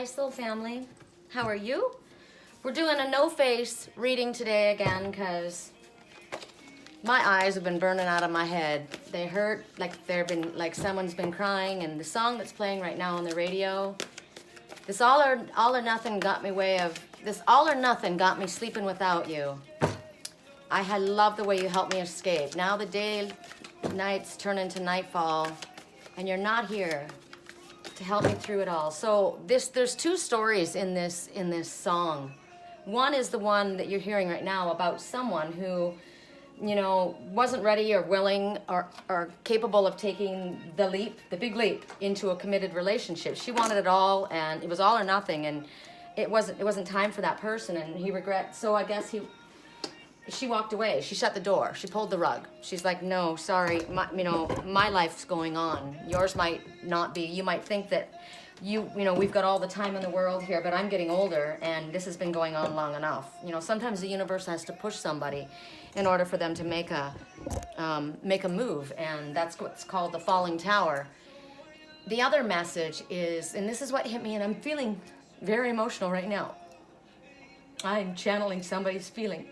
Soul family. How are you? We're doing a no-face reading today again because my eyes have been burning out of my head. They hurt like someone's been crying, and the song that's playing right now on the radio, this all or nothing got me sleeping without you. I love the way you helped me escape. Now the nights turn into nightfall, and you're not here to help me through it all. So there's two stories in this song. One is the one that you're hearing right now about someone who, wasn't ready or willing or capable of taking the big leap into a committed relationship. She wanted it all, and it was all or nothing, and it wasn't time for that person, and he regrets. So I guess she walked away. She shut the door. She pulled the rug. She's like, no, sorry, my life's going on. Yours might not be. You might think that we've got all the time in the world here, but I'm getting older, and this has been going on long enough. Sometimes the universe has to push somebody in order for them to make a move, and that's what's called the falling tower. The other message is, and this is what hit me, and I'm feeling very emotional right now. I'm channeling somebody's feeling.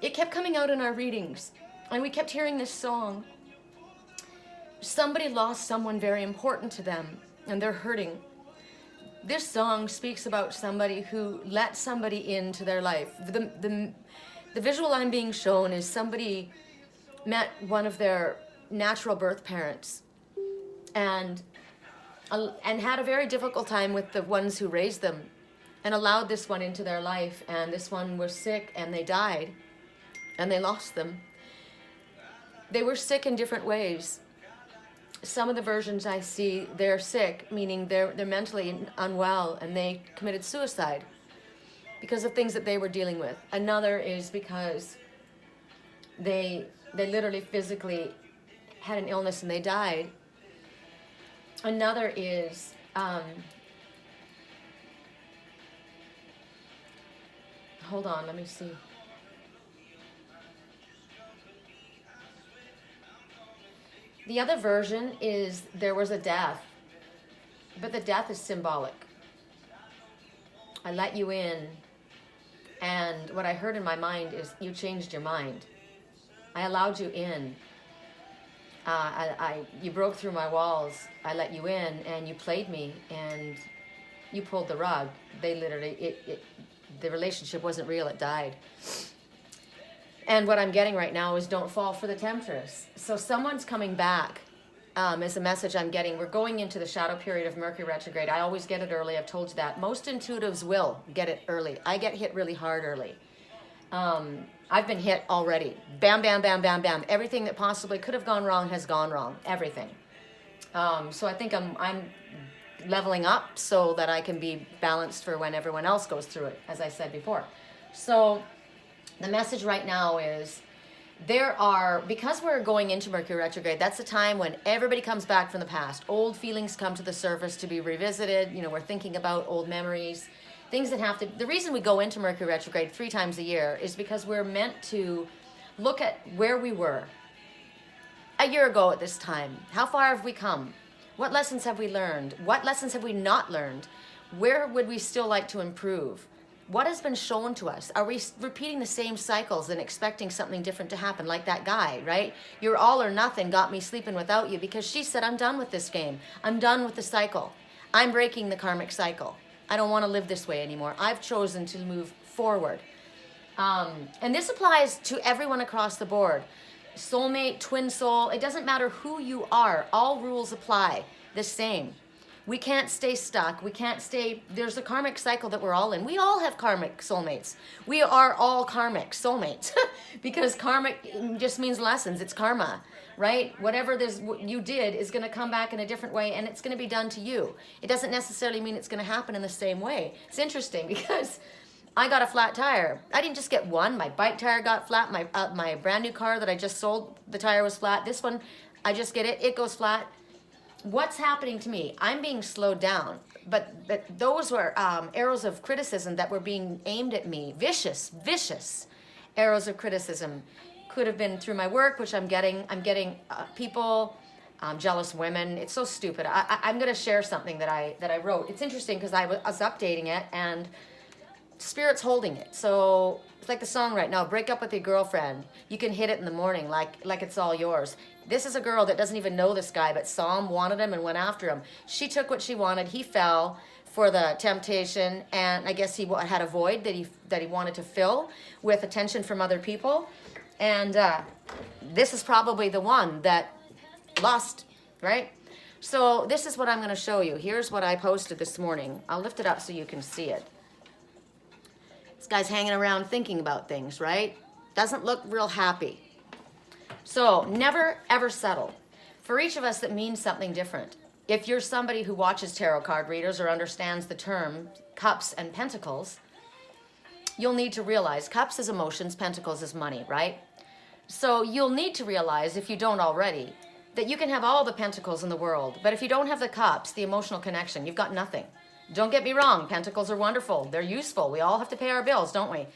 It kept coming out in our readings, and we kept hearing this song. Somebody lost someone very important to them, and they're hurting. This song speaks about somebody who let somebody into their life. The visual I'm being shown is somebody met one of their natural birth parents and had a very difficult time with the ones who raised them, and allowed this one into their life, and this one was sick, and they died. And they lost them. They were sick in different ways. Some of the versions I see, they're sick, meaning they're mentally unwell, and they committed suicide because of things that they were dealing with. Another is because they literally physically had an illness and they died. Another is hold on, let me see. The other version is there was a death, but the death is symbolic. I let you in, and what I heard in my mind is you changed your mind. I allowed you in. You broke through my walls. I let you in, and you played me, and you pulled the rug. They literally, the relationship wasn't real. It died. And what I'm getting right now is don't fall for the temptress. So someone's coming back is a message I'm getting. We're going into the shadow period of Mercury Retrograde. I always get it early. I've told you that. Most intuitives will get it early. I get hit really hard early. I've been hit already. Bam, bam, bam, bam, bam. Everything that possibly could have gone wrong has gone wrong. Everything. So I think I'm leveling up so that I can be balanced for when everyone else goes through it, as I said before. So the message right now is because we're going into Mercury retrograde, that's the time when everybody comes back from the past. Old feelings come to the surface to be revisited. We're thinking about old memories, things that the reason we go into Mercury retrograde 3 times a year is because we're meant to look at where we were a year ago at this time. How far have we come? What lessons have we learned? What lessons have we not learned? Where would we still like to improve? What has been shown to us? Are we repeating the same cycles and expecting something different to happen, like that guy, right? Your all or nothing got me sleeping without you because she said, I'm done with this game. I'm done with the cycle. I'm breaking the karmic cycle. I don't want to live this way anymore. I've chosen to move forward. And this applies to everyone across the board. Soulmate, twin soul, it doesn't matter who you are. All rules apply the same. We can't stay stuck. There's a karmic cycle that we're all in. We all have karmic soulmates. We are all karmic soulmates because karmic just means lessons. It's karma, right? Whatever you did is going to come back in a different way, and it's going to be done to you. It doesn't necessarily mean it's going to happen in the same way. It's interesting because I got a flat tire. I didn't just get one. My bike tire got flat. My brand new car that I just sold, the tire was flat. This one, I just get it. It goes flat. What's happening to me? I'm being slowed down, but those were arrows of criticism that were being aimed at me. Vicious arrows of criticism. Could have been through my work, which I'm getting people jealous women. It's so stupid. I'm going to share something that I wrote. It's interesting because I was updating it and Spirit's holding it. So it's like the song right now, break up with your girlfriend. You can hit it in the morning like it's all yours. This is a girl that doesn't even know this guy, but saw him, wanted him, and went after him. She took what she wanted. He fell for the temptation, and I guess he had a void that he wanted to fill with attention from other people. And this is probably the one that lost, right? So this is what I'm going to show you. Here's what I posted this morning. I'll lift it up so you can see it. This guy's hanging around thinking about things, right? Doesn't look real happy. So never, ever settle. For each of us, that means something different. If you're somebody who watches tarot card readers or understands the term cups and pentacles, you'll need to realize cups is emotions, pentacles is money, right? So you'll need to realize, if you don't already, that you can have all the pentacles in the world, but if you don't have the cups, the emotional connection, you've got nothing. Don't get me wrong, pentacles are wonderful. They're useful. We all have to pay our bills, don't we?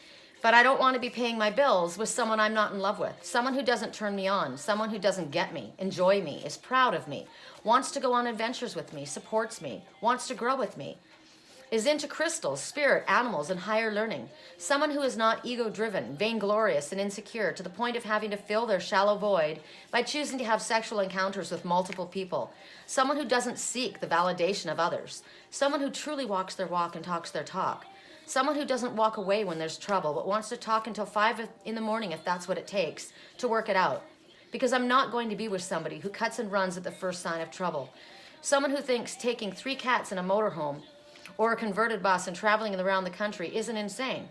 But I don't want to be paying my bills with someone I'm not in love with, someone who doesn't turn me on, someone who doesn't get me, enjoy me, is proud of me, wants to go on adventures with me, supports me, wants to grow with me, is into crystals, spirit, animals, and higher learning. Someone who is not ego-driven, vainglorious, and insecure to the point of having to fill their shallow void by choosing to have sexual encounters with multiple people. Someone who doesn't seek the validation of others. Someone who truly walks their walk and talks their talk. Someone who doesn't walk away when there's trouble, but wants to talk until 5 in the morning if that's what it takes to work it out. Because I'm not going to be with somebody who cuts and runs at the first sign of trouble. Someone who thinks taking 3 cats in a motorhome or a converted bus and traveling around the country isn't insane.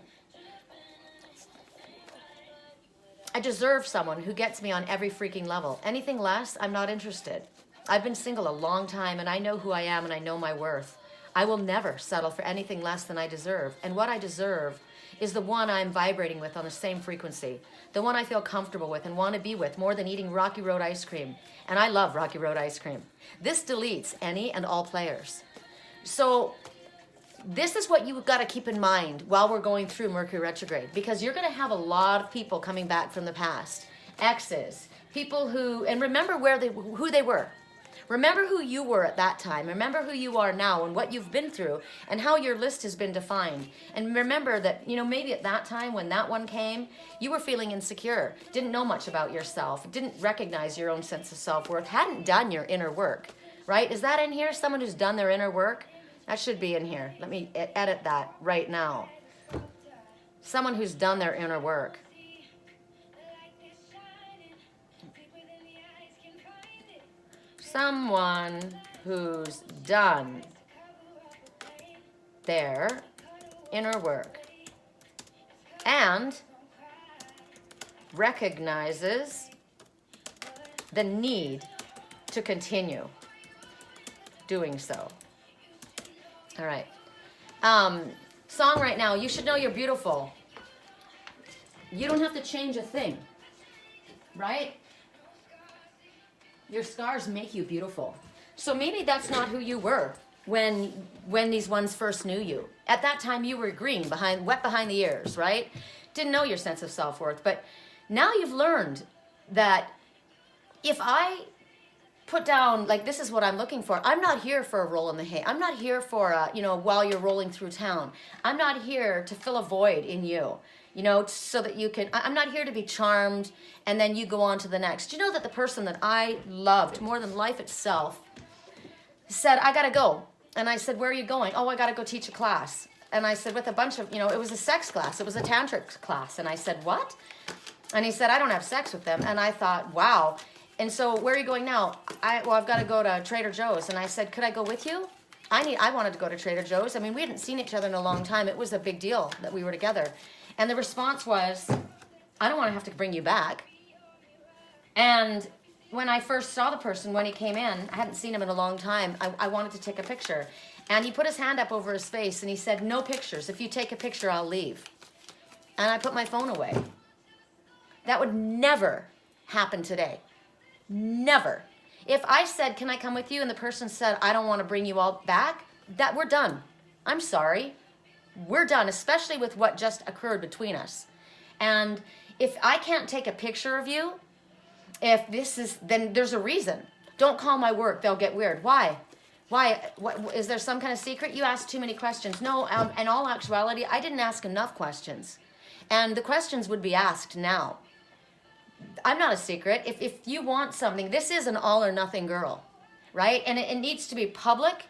I deserve someone who gets me on every freaking level. Anything less, I'm not interested. I've been single a long time and I know who I am and I know my worth. I will never settle for anything less than I deserve. And what I deserve is the one I'm vibrating with on the same frequency. The one I feel comfortable with and want to be with more than eating Rocky Road ice cream. And I love Rocky Road ice cream. This deletes any and all players. So this is what you've got to keep in mind while we're going through Mercury Retrograde, because you're going to have a lot of people coming back from the past. Exes, people who, and remember who they were. Remember who you were at that time. Remember who you are now and what you've been through and how your list has been defined. And remember that, maybe at that time when that one came, you were feeling insecure, didn't know much about yourself, didn't recognize your own sense of self-worth, hadn't done your inner work, right? Is that in here? Someone who's done their inner work? That should be in here. Let me edit that right now. Someone who's done their inner work. Someone who's done their inner work and recognizes the need to continue doing so. All right. Song right now, you should know you're beautiful. You don't have to change a thing, right? Your scars make you beautiful. So maybe that's not who you were when these ones first knew you. At that time, you were green, wet behind the ears, right? Didn't know your sense of self-worth. But now you've learned that if I put down, like, this is what I'm looking for. I'm not here for a roll in the hay. I'm not here for, while you're rolling through town. I'm not here to fill a void in you, so that you can, I'm not here to be charmed and then you go on to the next. Do you know that the person that I loved more than life itself said, I got to go. And I said, where are you going? Oh, I got to go teach a class. And I said, with a bunch of, it was a sex class. It was a tantric class. And I said, what? And he said, I don't have sex with them. And I thought, wow. And so, where are you going now? I've got to go to Trader Joe's. And I said, could I go with you? I wanted to go to Trader Joe's. I mean, we hadn't seen each other in a long time. It was a big deal that we were together. And the response was, I don't want to have to bring you back. And when I first saw the person, when he came in, I hadn't seen him in a long time. I wanted to take a picture. And he put his hand up over his face and he said, no pictures. If you take a picture, I'll leave. And I put my phone away. That would never happen today. Never. If I said, can I come with you? And the person said, I don't want to bring you all back, that we're done. I'm sorry. We're done, especially with what just occurred between us. And if I can't take a picture of you, then there's a reason. Don't call my work. They'll get weird. Why? Why? What, is there some kind of secret? You asked too many questions. No, in all actuality, I didn't ask enough questions. And the questions would be asked now. I'm not a secret. If you want something, this is an all or nothing girl, right? And it needs to be public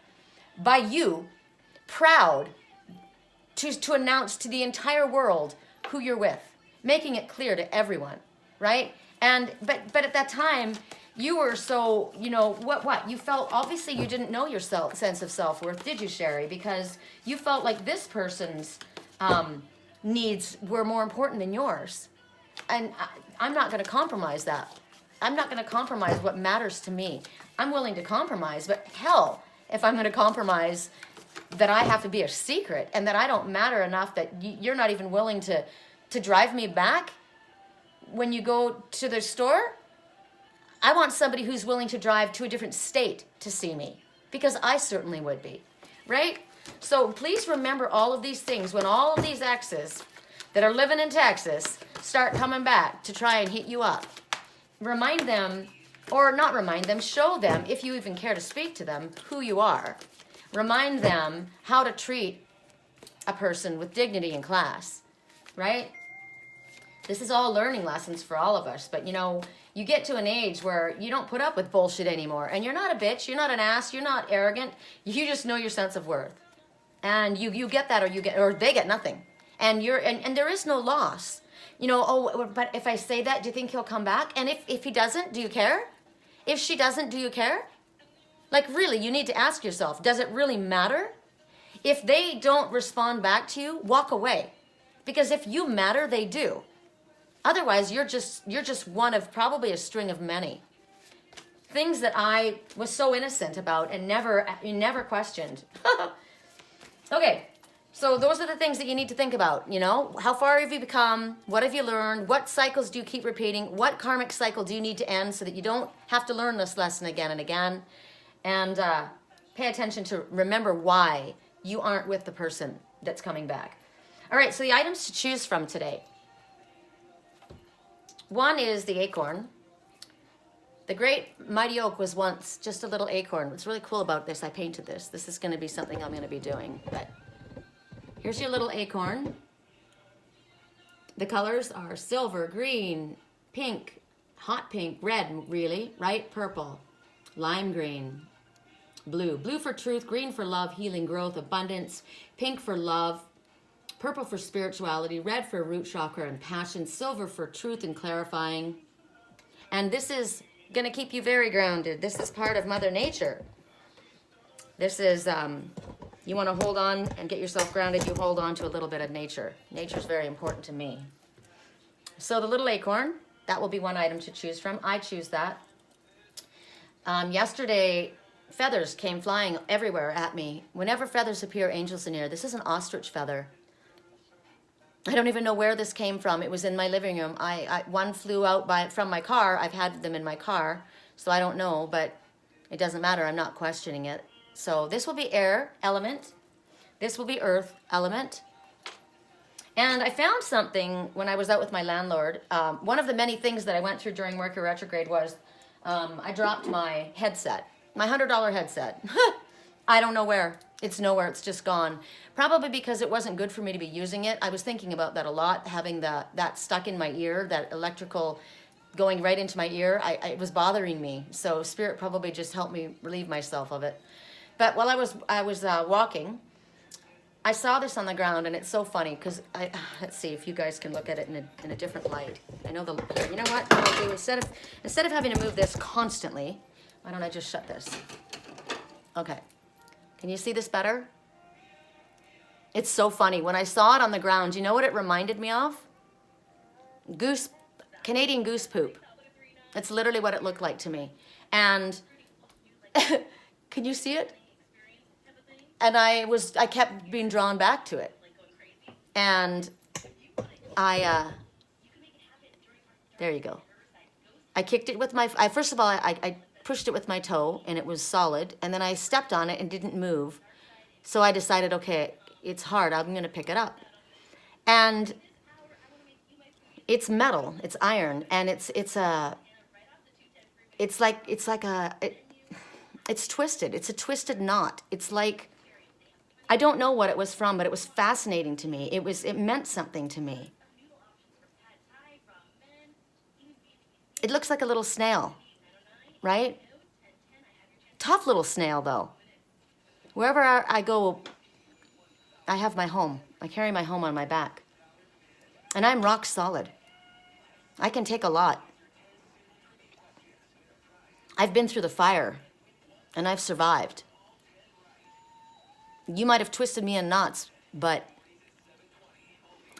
by you, proud, to announce to the entire world who you're with, making it clear to everyone, right? And but at that time, you were so, you know, what? You felt, obviously you didn't know your sense of self-worth, did you, Sherry? Because you felt like this person's needs were more important than yours. And I'm not going to compromise that. I'm not going to compromise what matters to me. I'm willing to compromise, but hell, if I'm going to compromise that I have to be a secret and that I don't matter enough that you're not even willing to drive me back when you go to the store, I want somebody who's willing to drive to a different state to see me, because I certainly would be, right? So please remember all of these things when all of these exes that are living in Texas start coming back to try and hit you up. Remind them, or not remind them, show them, if you even care to speak to them, who you are. Remind them how to treat a person with dignity and class, right? This is all learning lessons for all of us, but you know, you get to an age where you don't put up with bullshit anymore, and you're not a bitch, you're not an ass, you're not arrogant, you just know your sense of worth. And you get that, or they get nothing. And there is no loss. You know, oh, but if I say that, do you think he'll come back? And if he doesn't, do you care? If she doesn't, do you care? Like, really, you need to ask yourself, does it really matter? If they don't respond back to you, walk away. Because if you matter, they do. Otherwise, you're just one of probably a string of many. Things that I was so innocent about and never questioned. Okay, so those are the things that you need to think about, you know? How far have you become? What have you learned? What cycles do you keep repeating? What karmic cycle do you need to end so that you don't have to learn this lesson again and again? And pay attention to remember why you aren't with the person that's coming back. All right, so the items to choose from today. One is the acorn. The great mighty oak was once just a little acorn. What's really cool about this, I painted this. This is going to be something I'm going to be doing. But here's your little acorn. The colors are silver, green, pink, hot pink, red, really, right? Purple, lime green, blue. Blue for truth, green for love, healing, growth, abundance, pink for love, purple for spirituality, red for root chakra and passion, silver for truth and clarifying. And this is going to keep you very grounded. This is part of Mother Nature. This is, you want to hold on and get yourself grounded, you hold on to a little bit of nature. Nature's very important to me. So the little acorn, that will be one item to choose from. I choose that. Yesterday, feathers came flying everywhere at me. Whenever feathers appear, angels are near. This is an ostrich feather. I don't even know where this came from. It was in my living room. One flew out from my car. I've had them in my car, so I don't know, but it doesn't matter. I'm not questioning it. So this will be air element. This will be earth element. And I found something when I was out with my landlord. One of the many things that I went through during Mercury Retrograde was I dropped my headset, my $100 headset. I don't know where. It's nowhere. It's just gone. Probably because it wasn't good for me to be using it. I was thinking about that a lot, having that stuck in my ear, that electrical going right into my ear. It was bothering me. So Spirit probably just helped me relieve myself of it. But while I was walking, I saw this on the ground, and it's so funny because let's see if you guys can look at it in a different light. I know you know what I'll do instead of having to move this constantly. Why don't I just shut this? Okay. Can you see this better? It's so funny. When I saw it on the ground, you know what it reminded me of? Canadian goose poop. That's literally what it looked like to me. And can you see it? And I kept being drawn back to it. And there you go. I kicked it with first of all, I pushed it with my toe, and it was solid, and then I stepped on it and didn't move. So I decided, okay, it's hard, I'm going to pick it up. And it's metal, it's iron, and it's it's like it's twisted. It's a twisted knot. It's like, I don't know what it was from, but it was fascinating to me. It meant something to me. It looks like a little snail, right? Tough little snail, though. Wherever I go, I have my home. I carry my home on my back. And I'm rock solid. I can take a lot. I've been through the fire, and I've survived. You might have twisted me in knots, but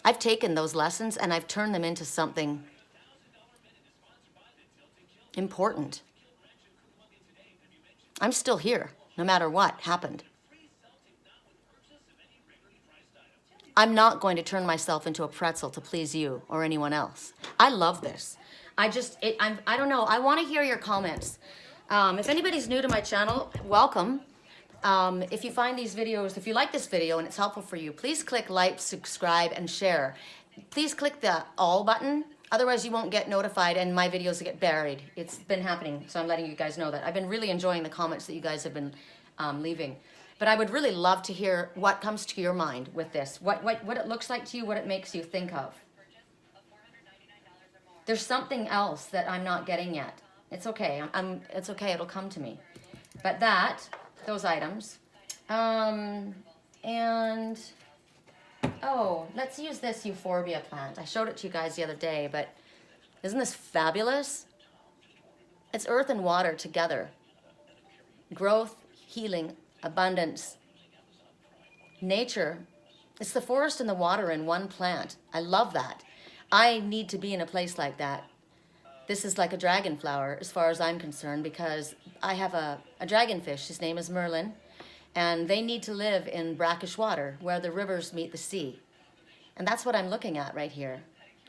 I've taken those lessons and I've turned them into something important. I'm still here, no matter what happened. I'm not going to turn myself into a pretzel to please you or anyone else. I love this. I don't know. I want to hear your comments. If anybody's new to my channel, welcome. If you find these videos, if you like this video and it's helpful for you, please click like, subscribe, and share. Please click the all button. Otherwise, you won't get notified and my videos get buried. It's been happening, so I'm letting you guys know that. I've been really enjoying the comments that you guys have been leaving. But I would really love to hear what comes to your mind with this, what it looks like to you, what it makes you think of. There's something else that I'm not getting yet. It's okay. It's okay. It'll come to me. But those items, and oh, let's use this euphorbia plant. I showed it to you guys the other day, but isn't this fabulous? It's earth and water together. Growth, healing, abundance, nature. It's the forest and the water in one plant. I love that. I need to be in a place like that. This is like a dragon flower as far as I'm concerned, because I have a dragonfish. His name is Merlin, and they need to live in brackish water where the rivers meet the sea. And that's what I'm looking at right here,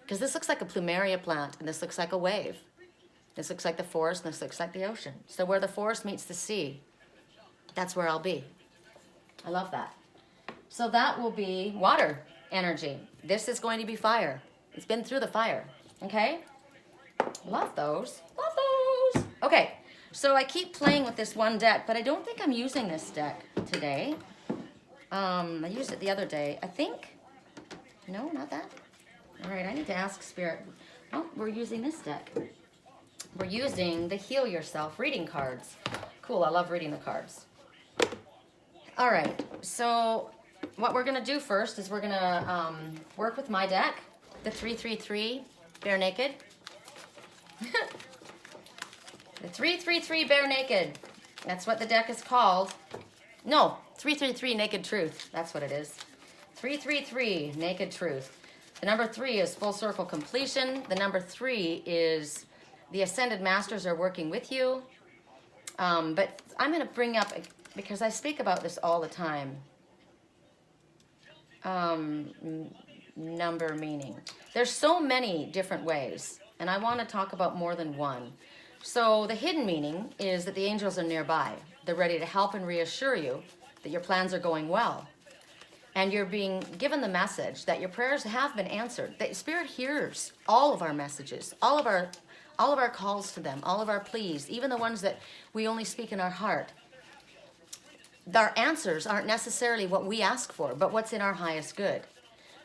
because this looks like a plumeria plant and this looks like a wave. This looks like the forest and this looks like the ocean. So where the forest meets the sea, that's where I'll be. I love that. So that will be water energy. This is going to be fire. It's been through the fire. Okay? Love those. Love those. Okay. So I keep playing with this one deck, but I don't think I'm using this deck today. I used it the other day. I think. No, not that. All right. I need to ask Spirit. Oh, we're using this deck. We're using the Heal Yourself reading cards. Cool. I love reading the cards. All right, so what we're gonna do first is we're gonna work with my deck, the 333 Bare Naked. The 333 Bare Naked, that's what the deck is called. No, 333 Naked Truth, that's what it is. 333 Naked Truth. The number 3 is full circle completion. The number 3 is the Ascended Masters are working with you. But I'm gonna bring up, because I speak about this all the time, number meaning. There's so many different ways, and I want to talk about more than one. So the hidden meaning is that the angels are nearby. They're ready to help and reassure you that your plans are going well. And you're being given the message that your prayers have been answered. The Spirit hears all of our messages, all of our calls to them, all of our pleas, even the ones that we only speak in our heart. Our answers aren't necessarily what we ask for, but what's in our highest good.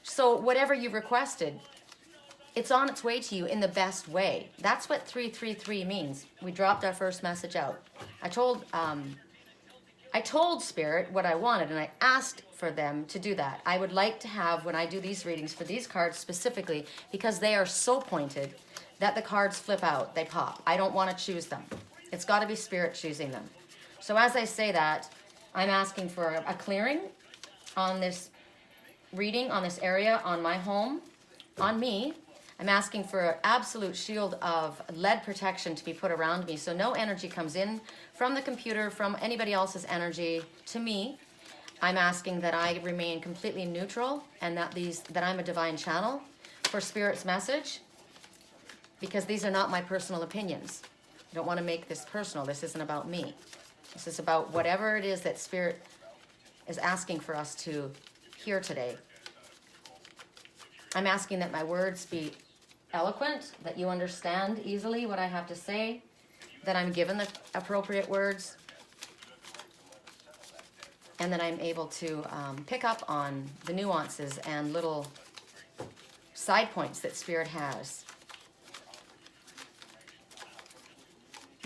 So whatever you requested, it's on its way to you in the best way. That's what 333 means. We dropped our first message out. I told Spirit what I wanted, and I asked for them to do that. I would like to have, when I do these readings for these cards specifically, because they are so pointed that the cards flip out, they pop. I don't want to choose them. It's got to be Spirit choosing them. So as I say that, I'm asking for a clearing on this reading, on this area, on my home, on me. I'm asking for an absolute shield of lead protection to be put around me, so no energy comes in from the computer, from anybody else's energy to me. I'm asking that I remain completely neutral, and that I'm a divine channel for Spirit's message, because these are not my personal opinions. I don't want to make this personal. This isn't about me. This is about whatever it is that Spirit is asking for us to hear today. I'm asking that my words be eloquent, that you understand easily what I have to say, that I'm given the appropriate words, and that I'm able to pick up on the nuances and little side points that Spirit has.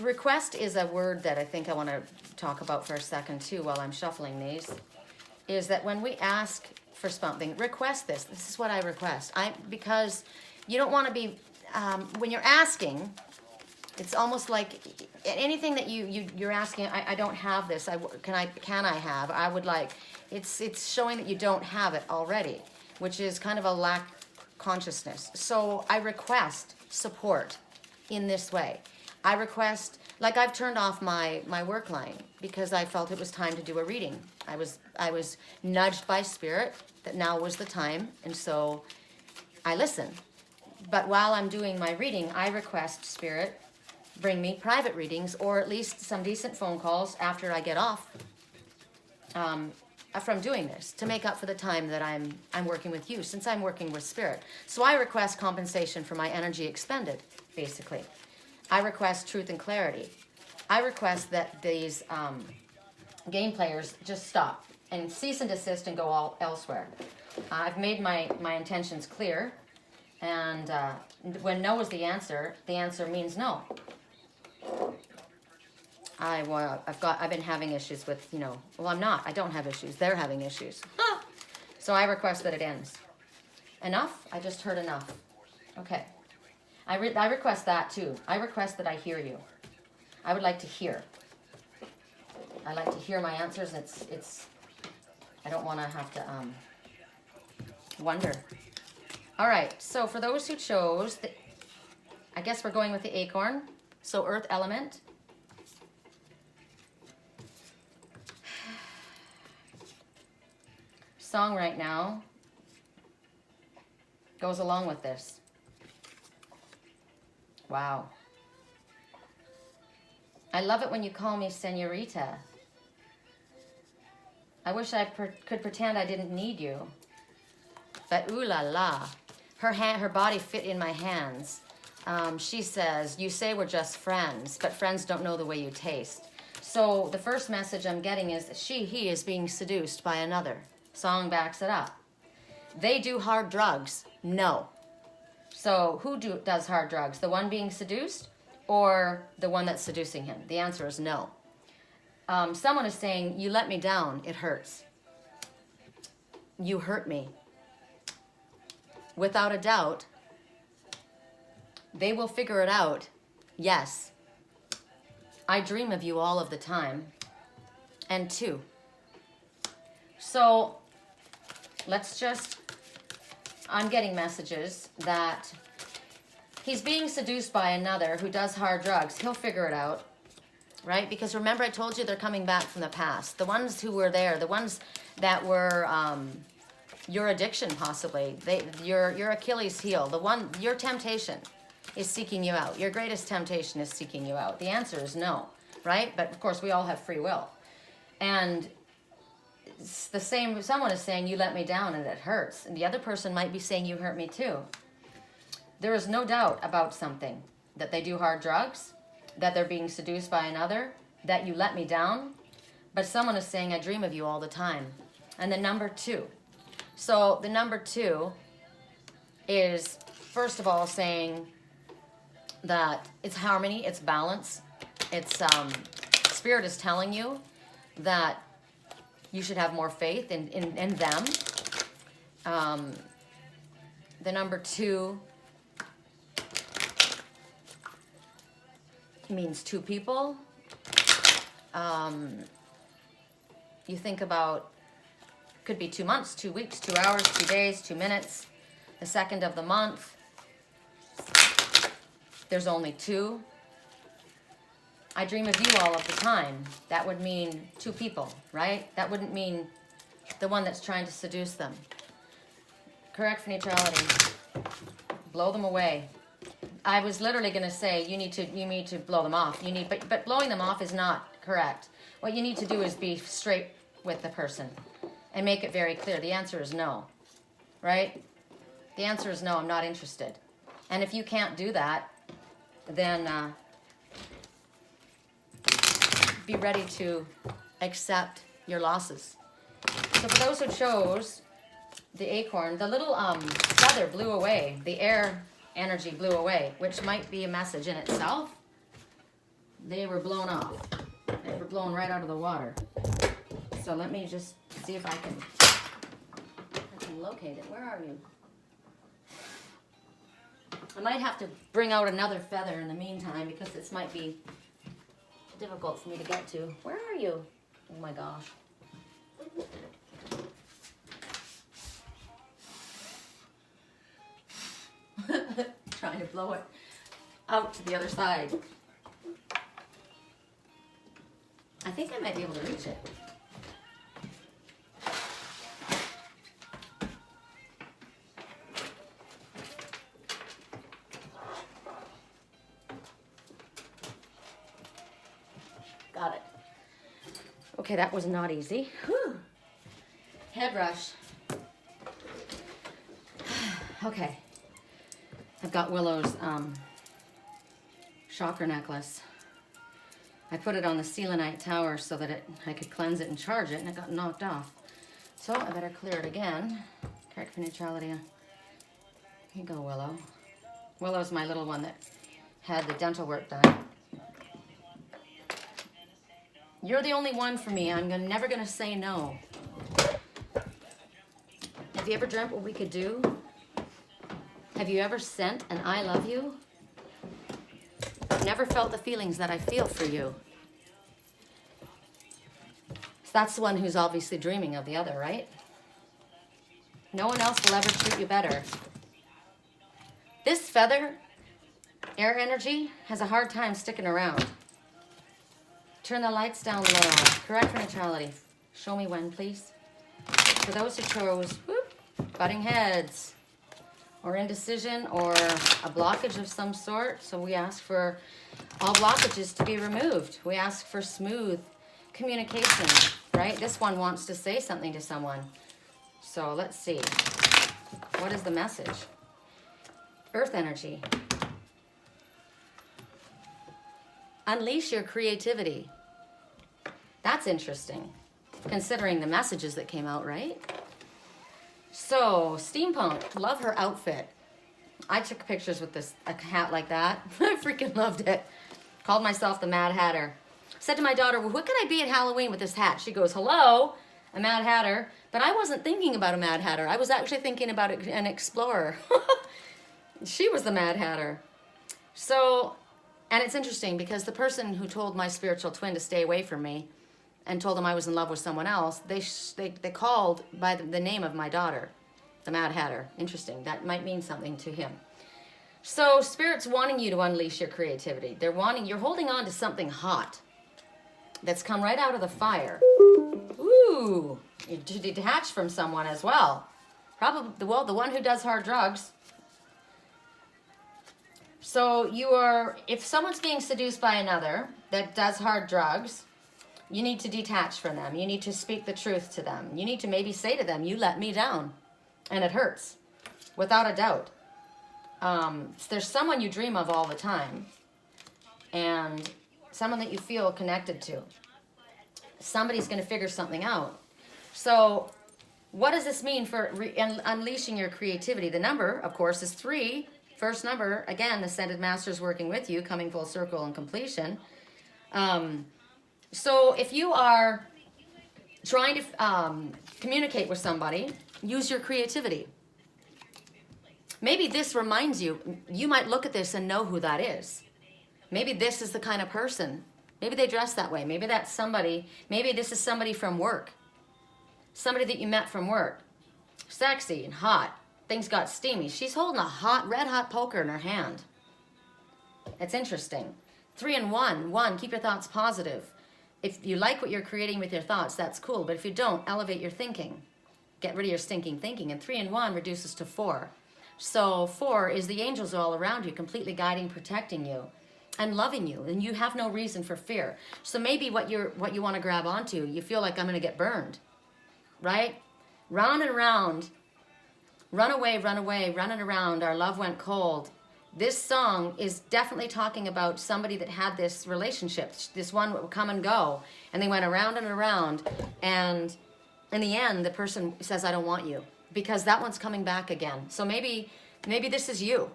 Request is a word that I think I want to talk about for a second too while I'm shuffling these, is that when we ask for something, request this. This is what I request. Because you don't want to be, when you're asking, it's almost like anything that you're asking, I don't have this, can I have, I would like, it's showing that you don't have it already, which is kind of a lack consciousness. So I request support in this way. I request, like I've turned off my work line because I felt it was time to do a reading. I was nudged by Spirit that now was the time, and so I listen. But while I'm doing my reading, I request Spirit bring me private readings, or at least some decent phone calls after I get off from doing this, to make up for the time that I'm working with you, since I'm working with Spirit. So I request compensation for my energy expended, basically. I request truth and clarity. I request that these game players just stop and cease and desist and go all elsewhere. I've made my intentions clear, and when no is the answer means no. I've been having issues with, well, I don't have issues. They're having issues. So I request that it ends. Enough? I just heard enough. Okay. I request that too. I request that I hear you. I would like to hear. I like to hear my answers. I don't want to have to wonder. All right. So for those who chose, I guess we're going with the Acorn. So earth element. Song right now goes along with this. Wow. I love it when you call me señorita. I wish I could pretend I didn't need you. But ooh la la. Her body fit in my hands. She says, you say we're just friends, but friends don't know the way you taste. So the first message I'm getting is he is being seduced by another. Song backs it up. They do hard drugs. No. So who does hard drugs? The one being seduced or the one that's seducing him? The answer is no. Someone is saying, you let me down. It hurts. You hurt me. Without a doubt, they will figure it out. Yes. I dream of you all of the time. And two. So I'm getting messages that he's being seduced by another who does hard drugs. He'll figure it out, right? Because remember I told you they're coming back from the past. The ones who were there, the ones that were your addiction possibly, your Achilles heel, your temptation is seeking you out. Your greatest temptation is seeking you out. The answer is no, right? But of course we all have free will. And it's the same, someone is saying, you let me down and it hurts. And the other person might be saying, you hurt me too. There is no doubt about something. That they do hard drugs, that they're being seduced by another, that you let me down. But someone is saying, I dream of you all the time. And the number two. So the number two is, first of all, saying that it's harmony, it's balance. It's, Spirit is telling you that you should have more faith in them. The number two means two people. You think about, could be 2 months, 2 weeks, 2 hours, 2 days, 2 minutes, the second of the month. There's only two. I dream of you all of the time. That would mean two people, right? That wouldn't mean the one that's trying to seduce them. Correct for neutrality. Blow them away. I was literally going to say you need to blow them off. But blowing them off is not correct. What you need to do is be straight with the person and make it very clear. The answer is no, right? The answer is no. I'm not interested. And if you can't do that, then be ready to accept your losses. So for those who chose the acorn, the little feather blew away. The air energy blew away, which might be a message in itself. They were blown off. They were blown right out of the water. So let me just see if I can locate it. Where are you? I might have to bring out another feather in the meantime because this might be difficult for me to get to. Where are you? Oh my gosh. Trying to blow it out to the other side. I think I might be able to reach it. Got it. Okay, that was not easy. Whew. Head rush. Okay. I've got Willow's chakra necklace. I put it on the selenite tower so that I could cleanse it and charge it, and it got knocked off. So I better clear it again. Correct for neutrality. Here you go, Willow. Willow's my little one that had the dental work done. You're the only one for me. I'm never going to say no. Have you ever dreamt what we could do? Have you ever sent an I love you? I've never felt the feelings that I feel for you. So that's the one who's obviously dreaming of the other, right? No one else will ever treat you better. This feather, air energy, has a hard time sticking around. Turn the lights down low. Correct for neutrality. Show me when, please. For those who chose whoop, butting heads or indecision or a blockage of some sort. So we ask for all blockages to be removed. We ask for smooth communication, right? This one wants to say something to someone. So let's see. What is the message? Earth energy. Unleash your creativity. That's interesting, considering the messages that came out, right? So, steampunk, love her outfit. I took pictures with a hat like that. I freaking loved it. Called myself the Mad Hatter. Said to my daughter, well, what can I be at Halloween with this hat? She goes, hello, a Mad Hatter. But I wasn't thinking about a Mad Hatter. I was actually thinking about an explorer. She was the Mad Hatter. So, and it's interesting because the person who told my spiritual twin to stay away from me and told him I was in love with someone else, they called by the name of my daughter, the Mad Hatter. Interesting. That might mean something to him. So Spirit's wanting you to unleash your creativity. You're holding on to something hot that's come right out of the fire. Ooh, you're detached from someone as well. Probably, the one who does hard drugs. So if someone's being seduced by another that does hard drugs, you need to detach from them. You need to speak the truth to them. You need to maybe say to them, you let me down. And it hurts, without a doubt. There's someone you dream of all the time. And someone that you feel connected to. Somebody's going to figure something out. So what does this mean for unleashing your creativity? The number, of course, is 3. First number, again, the Ascended Masters working with you, coming full circle and completion. So if you are trying to communicate with somebody, use your creativity. Maybe this reminds you, you might look at this and know who that is. Maybe this is the kind of person. Maybe they dress that way. Maybe that's somebody. Maybe this is somebody from work. Somebody that you met from work. Sexy and hot. Things got steamy. She's holding a red hot poker in her hand. It's interesting. 3 and 1. 1, keep your thoughts positive. If you like what you're creating with your thoughts, that's cool. But if you don't, elevate your thinking. Get rid of your stinking thinking. And 3 and 1 reduces to 4. So 4 is the angels all around you, completely guiding, protecting you, and loving you. And you have no reason for fear. So maybe what you want to grab onto, you feel like I'm going to get burned. Right? Round and round. Run away, running around. Our love went cold. This song is definitely talking about somebody that had this relationship. This one would come and go, and they went around and around, and in the end, the person says, I don't want you, because that one's coming back again. So maybe this is you,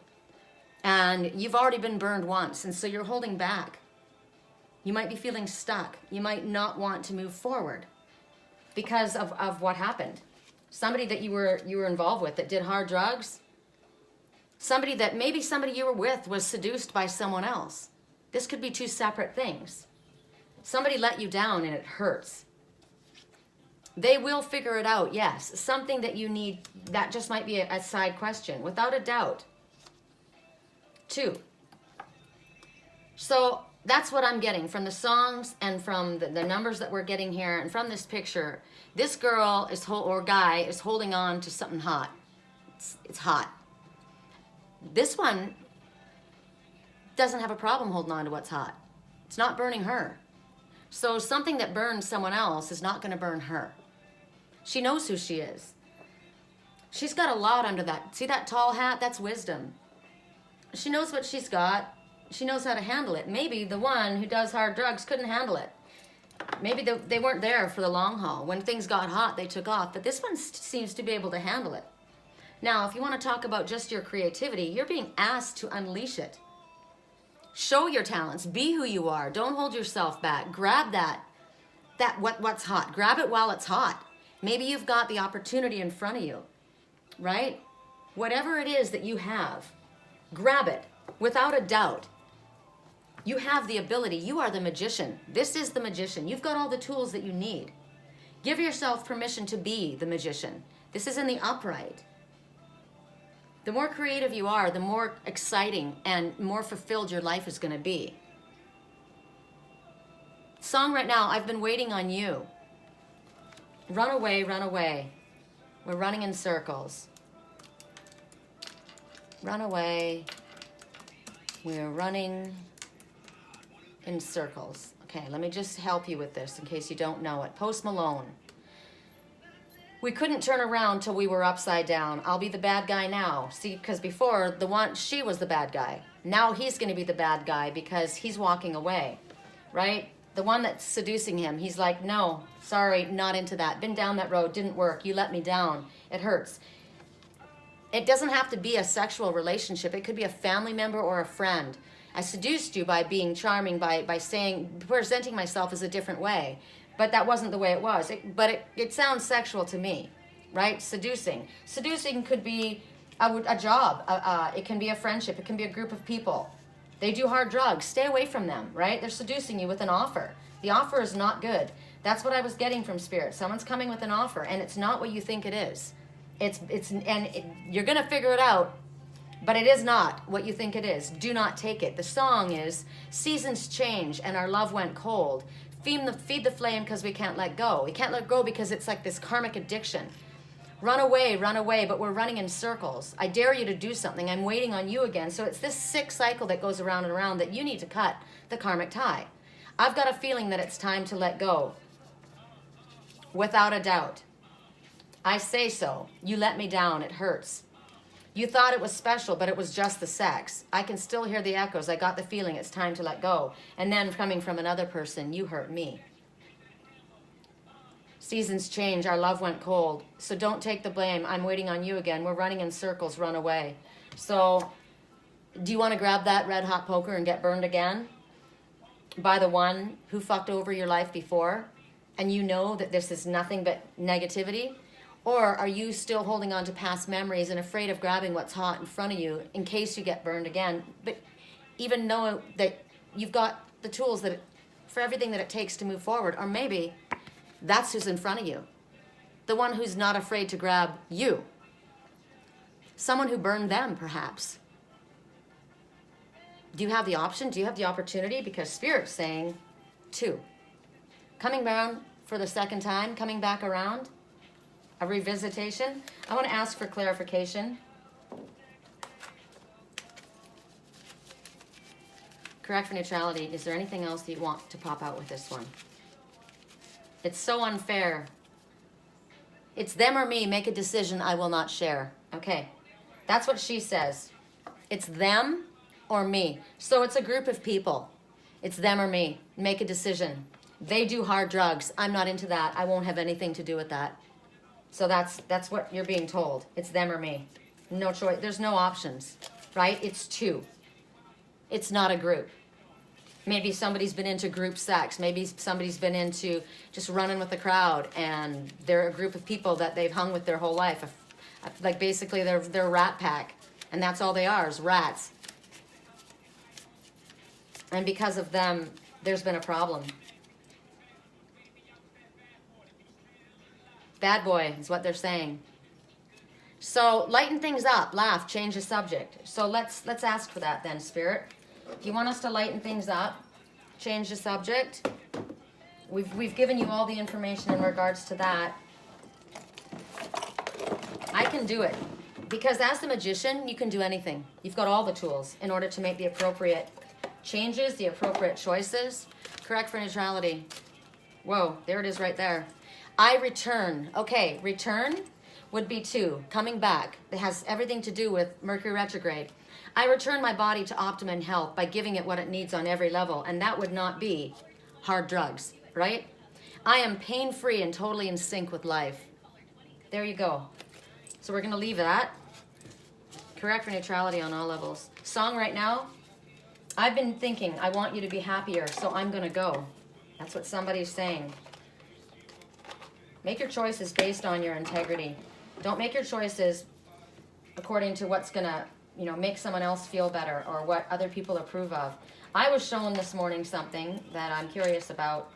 and you've already been burned once, and so you're holding back. You might be feeling stuck. You might not want to move forward because of what happened. Somebody that you were involved with that did hard drugs. Somebody you were with was seduced by someone else. This could be two separate things. Somebody let you down and it hurts. They will figure it out, yes. Something that you need, that just might be a side question, without a doubt. 2. So that's what I'm getting from the songs and from the numbers that we're getting here and from this picture. This girl or guy is holding on to something hot. It's hot. This one doesn't have a problem holding on to what's hot. It's not burning her. So something that burns someone else is not going to burn her. She knows who she is. She's got a lot under that. See that tall hat? That's wisdom. She knows what she's got. She knows how to handle it. Maybe the one who does hard drugs couldn't handle it. Maybe they weren't there for the long haul. When things got hot, they took off. But this one seems to be able to handle it. Now, if you want to talk about just your creativity, you're being asked to unleash it. Show your talents. Be who you are. Don't hold yourself back. Grab what's hot. Grab it while it's hot. Maybe you've got the opportunity in front of you, right? Whatever it is that you have, grab it without a doubt. You have the ability. You are the magician. This is the magician. You've got all the tools that you need. Give yourself permission to be the magician. This is in the upright. The more creative you are, the more exciting and more fulfilled your life is going to be. Song right now, I've been waiting on you. Run away, run away. We're running in circles. Run away. We're running in circles. Okay, let me just help you with this in case you don't know it. Post Malone. We couldn't turn around till we were upside down. I'll be the bad guy now. See, because before, she was the bad guy. Now he's going to be the bad guy because he's walking away, right? The one that's seducing him, he's like, no, sorry, not into that. Been down that road, didn't work. You let me down. It hurts. It doesn't have to be a sexual relationship. It could be a family member or a friend. I seduced you by being charming, by presenting myself as a different way. But that wasn't the way it was. It sounds sexual to me, right? Seducing. Seducing could be a job. It can be a friendship. It can be a group of people. They do hard drugs. Stay away from them, right? They're seducing you with an offer. The offer is not good. That's what I was getting from Spirit. Someone's coming with an offer, and it's not what you think it is. You're going to figure it out, but it is not what you think it is. Do not take it. The song is, seasons change and our love went cold. Feed the flame because we can't let go. We can't let go because it's like this karmic addiction. Run away, but we're running in circles. I dare you to do something. I'm waiting on you again. So it's this sick cycle that goes around and around that you need to cut the karmic tie. I've got a feeling that it's time to let go. Without a doubt. I say so. You let me down. It hurts. You thought it was special, but it was just the sex. I can still hear the echoes. I got the feeling it's time to let go. And then coming from another person, you hurt me. Seasons change. Our love went cold. So don't take the blame. I'm waiting on you again. We're running in circles. Run away. So do you want to grab that red hot poker and get burned again by the one who fucked over your life before? And you know that this is nothing but negativity? Or are you still holding on to past memories and afraid of grabbing what's hot in front of you in case you get burned again? But even know that you've got the tools for everything that it takes to move forward. Or maybe that's who's in front of you. The one who's not afraid to grab you. Someone who burned them, perhaps. Do you have the option? Do you have the opportunity? Because Spirit's saying 2. Coming around for the second time, coming back around. A revisitation. I want to ask for clarification. Correct for neutrality. Is there anything else that you want to pop out with this one? It's so unfair. It's them or me. Make a decision I will not share. Okay. That's what she says. It's them or me. So it's a group of people. It's them or me. Make a decision. They do hard drugs. I'm not into that. I won't have anything to do with that. So that's what you're being told. It's them or me. No choice. There's no options, right? It's two. It's not a group. Maybe somebody's been into group sex. Maybe somebody's been into just running with the crowd, and they're a group of people that they've hung with their whole life. Like basically they're a rat pack, and that's all they are, is rats. And because of them, there's been a problem. Bad boy is what they're saying. So lighten things up, laugh, change the subject. So let's ask for that then, Spirit. If you want us to lighten things up, change the subject, we've given you all the information in regards to that. I can do it. Because as the magician, you can do anything. You've got all the tools in order to make the appropriate changes, the appropriate choices. Correct for neutrality. Whoa, there it is right there. I return. Okay, return would be two, coming back. It has everything to do with Mercury Retrograde. I return my body to optimum health by giving it what it needs on every level, and that would not be hard drugs, right? I am pain-free and totally in sync with life. There you go. So we're going to leave that. Correct for neutrality on all levels. Song right now, I've been thinking, I want you to be happier, so I'm going to go. That's what somebody's saying. Make your choices based on your integrity. Don't make your choices according to what's going to, make someone else feel better or what other people approve of. I was shown this morning something that I'm curious about,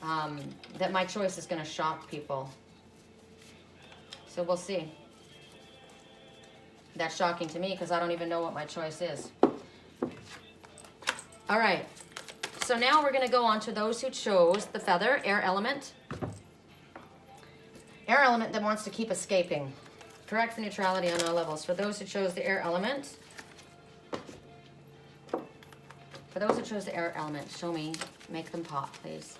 that my choice is going to shock people. So we'll see. That's shocking to me because I don't even know what my choice is. All right. So now we're going to go on to those who chose the feather, air element. Air element that wants to keep escaping. Correct for neutrality on all levels. For those who chose the air element. For those who chose the air element, show me. Make them pop, please.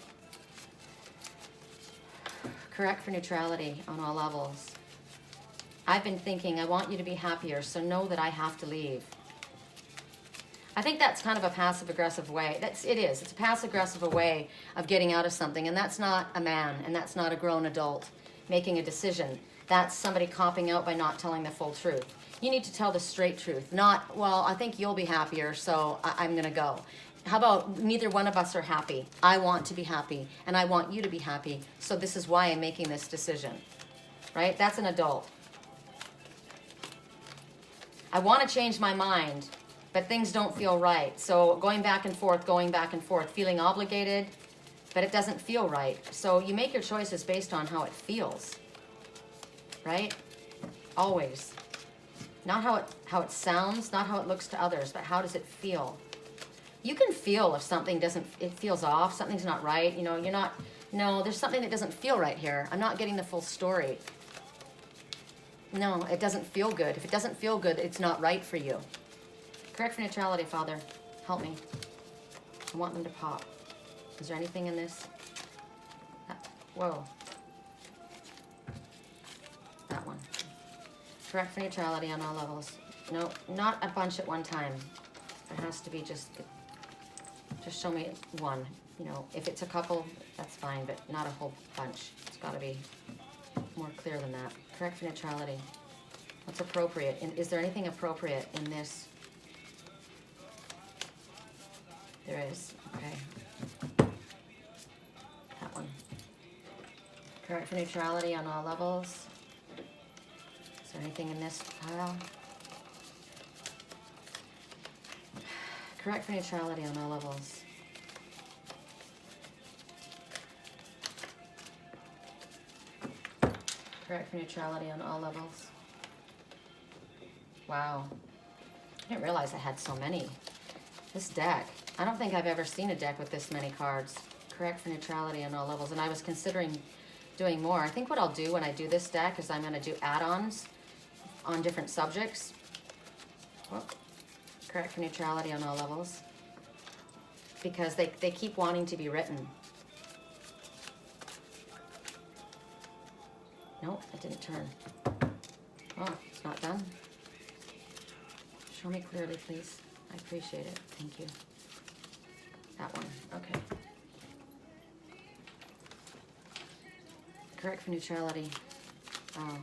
Correct for neutrality on all levels. I've been thinking, I want you to be happier, so know that I have to leave. I think that's kind of a passive-aggressive way. It is. It's a passive-aggressive way of getting out of something, and that's not a man, and that's not a grown adult making a decision. That's somebody copping out by not telling the full truth. You need to tell the straight truth, not, well, I think you'll be happier, so I'm going to go. How about neither one of us are happy? I want to be happy, and I want you to be happy, so this is why I'm making this decision. Right? That's an adult. I want to change my mind, but things don't feel right. So going back and forth, feeling obligated, but it doesn't feel right. So you make your choices based on how it feels, right? Always. Not how it sounds, not how it looks to others, but how does it feel? You can feel if something it feels off, something's not right. There's something that doesn't feel right here. I'm not getting the full story. No, it doesn't feel good. If it doesn't feel good, it's not right for you. Correct for neutrality, Father. Help me. I want them to pop. Is there anything in this? Whoa. That one. Correct for neutrality on all levels. No, not a bunch at one time. It has to be just show me one. If it's a couple, that's fine, but not a whole bunch. It's got to be more clear than that. Correct for neutrality. What's appropriate? And is there anything appropriate in this? There is. Okay. That one. Correct for neutrality on all levels. Is there anything in this pile? Correct for neutrality on all levels. Correct for neutrality on all levels. Wow. I didn't realize I had so many. This deck. I don't think I've ever seen a deck with this many cards. Correct for neutrality on all levels. And I was considering doing more. I think what I'll do when I do this deck is I'm going to do add-ons on different subjects. Oh. Correct for neutrality on all levels. Because they keep wanting to be written. Nope, it didn't turn. Oh, it's not done. Show me clearly, please. I appreciate it. Thank you. That one. Okay. Correct for neutrality. Wow.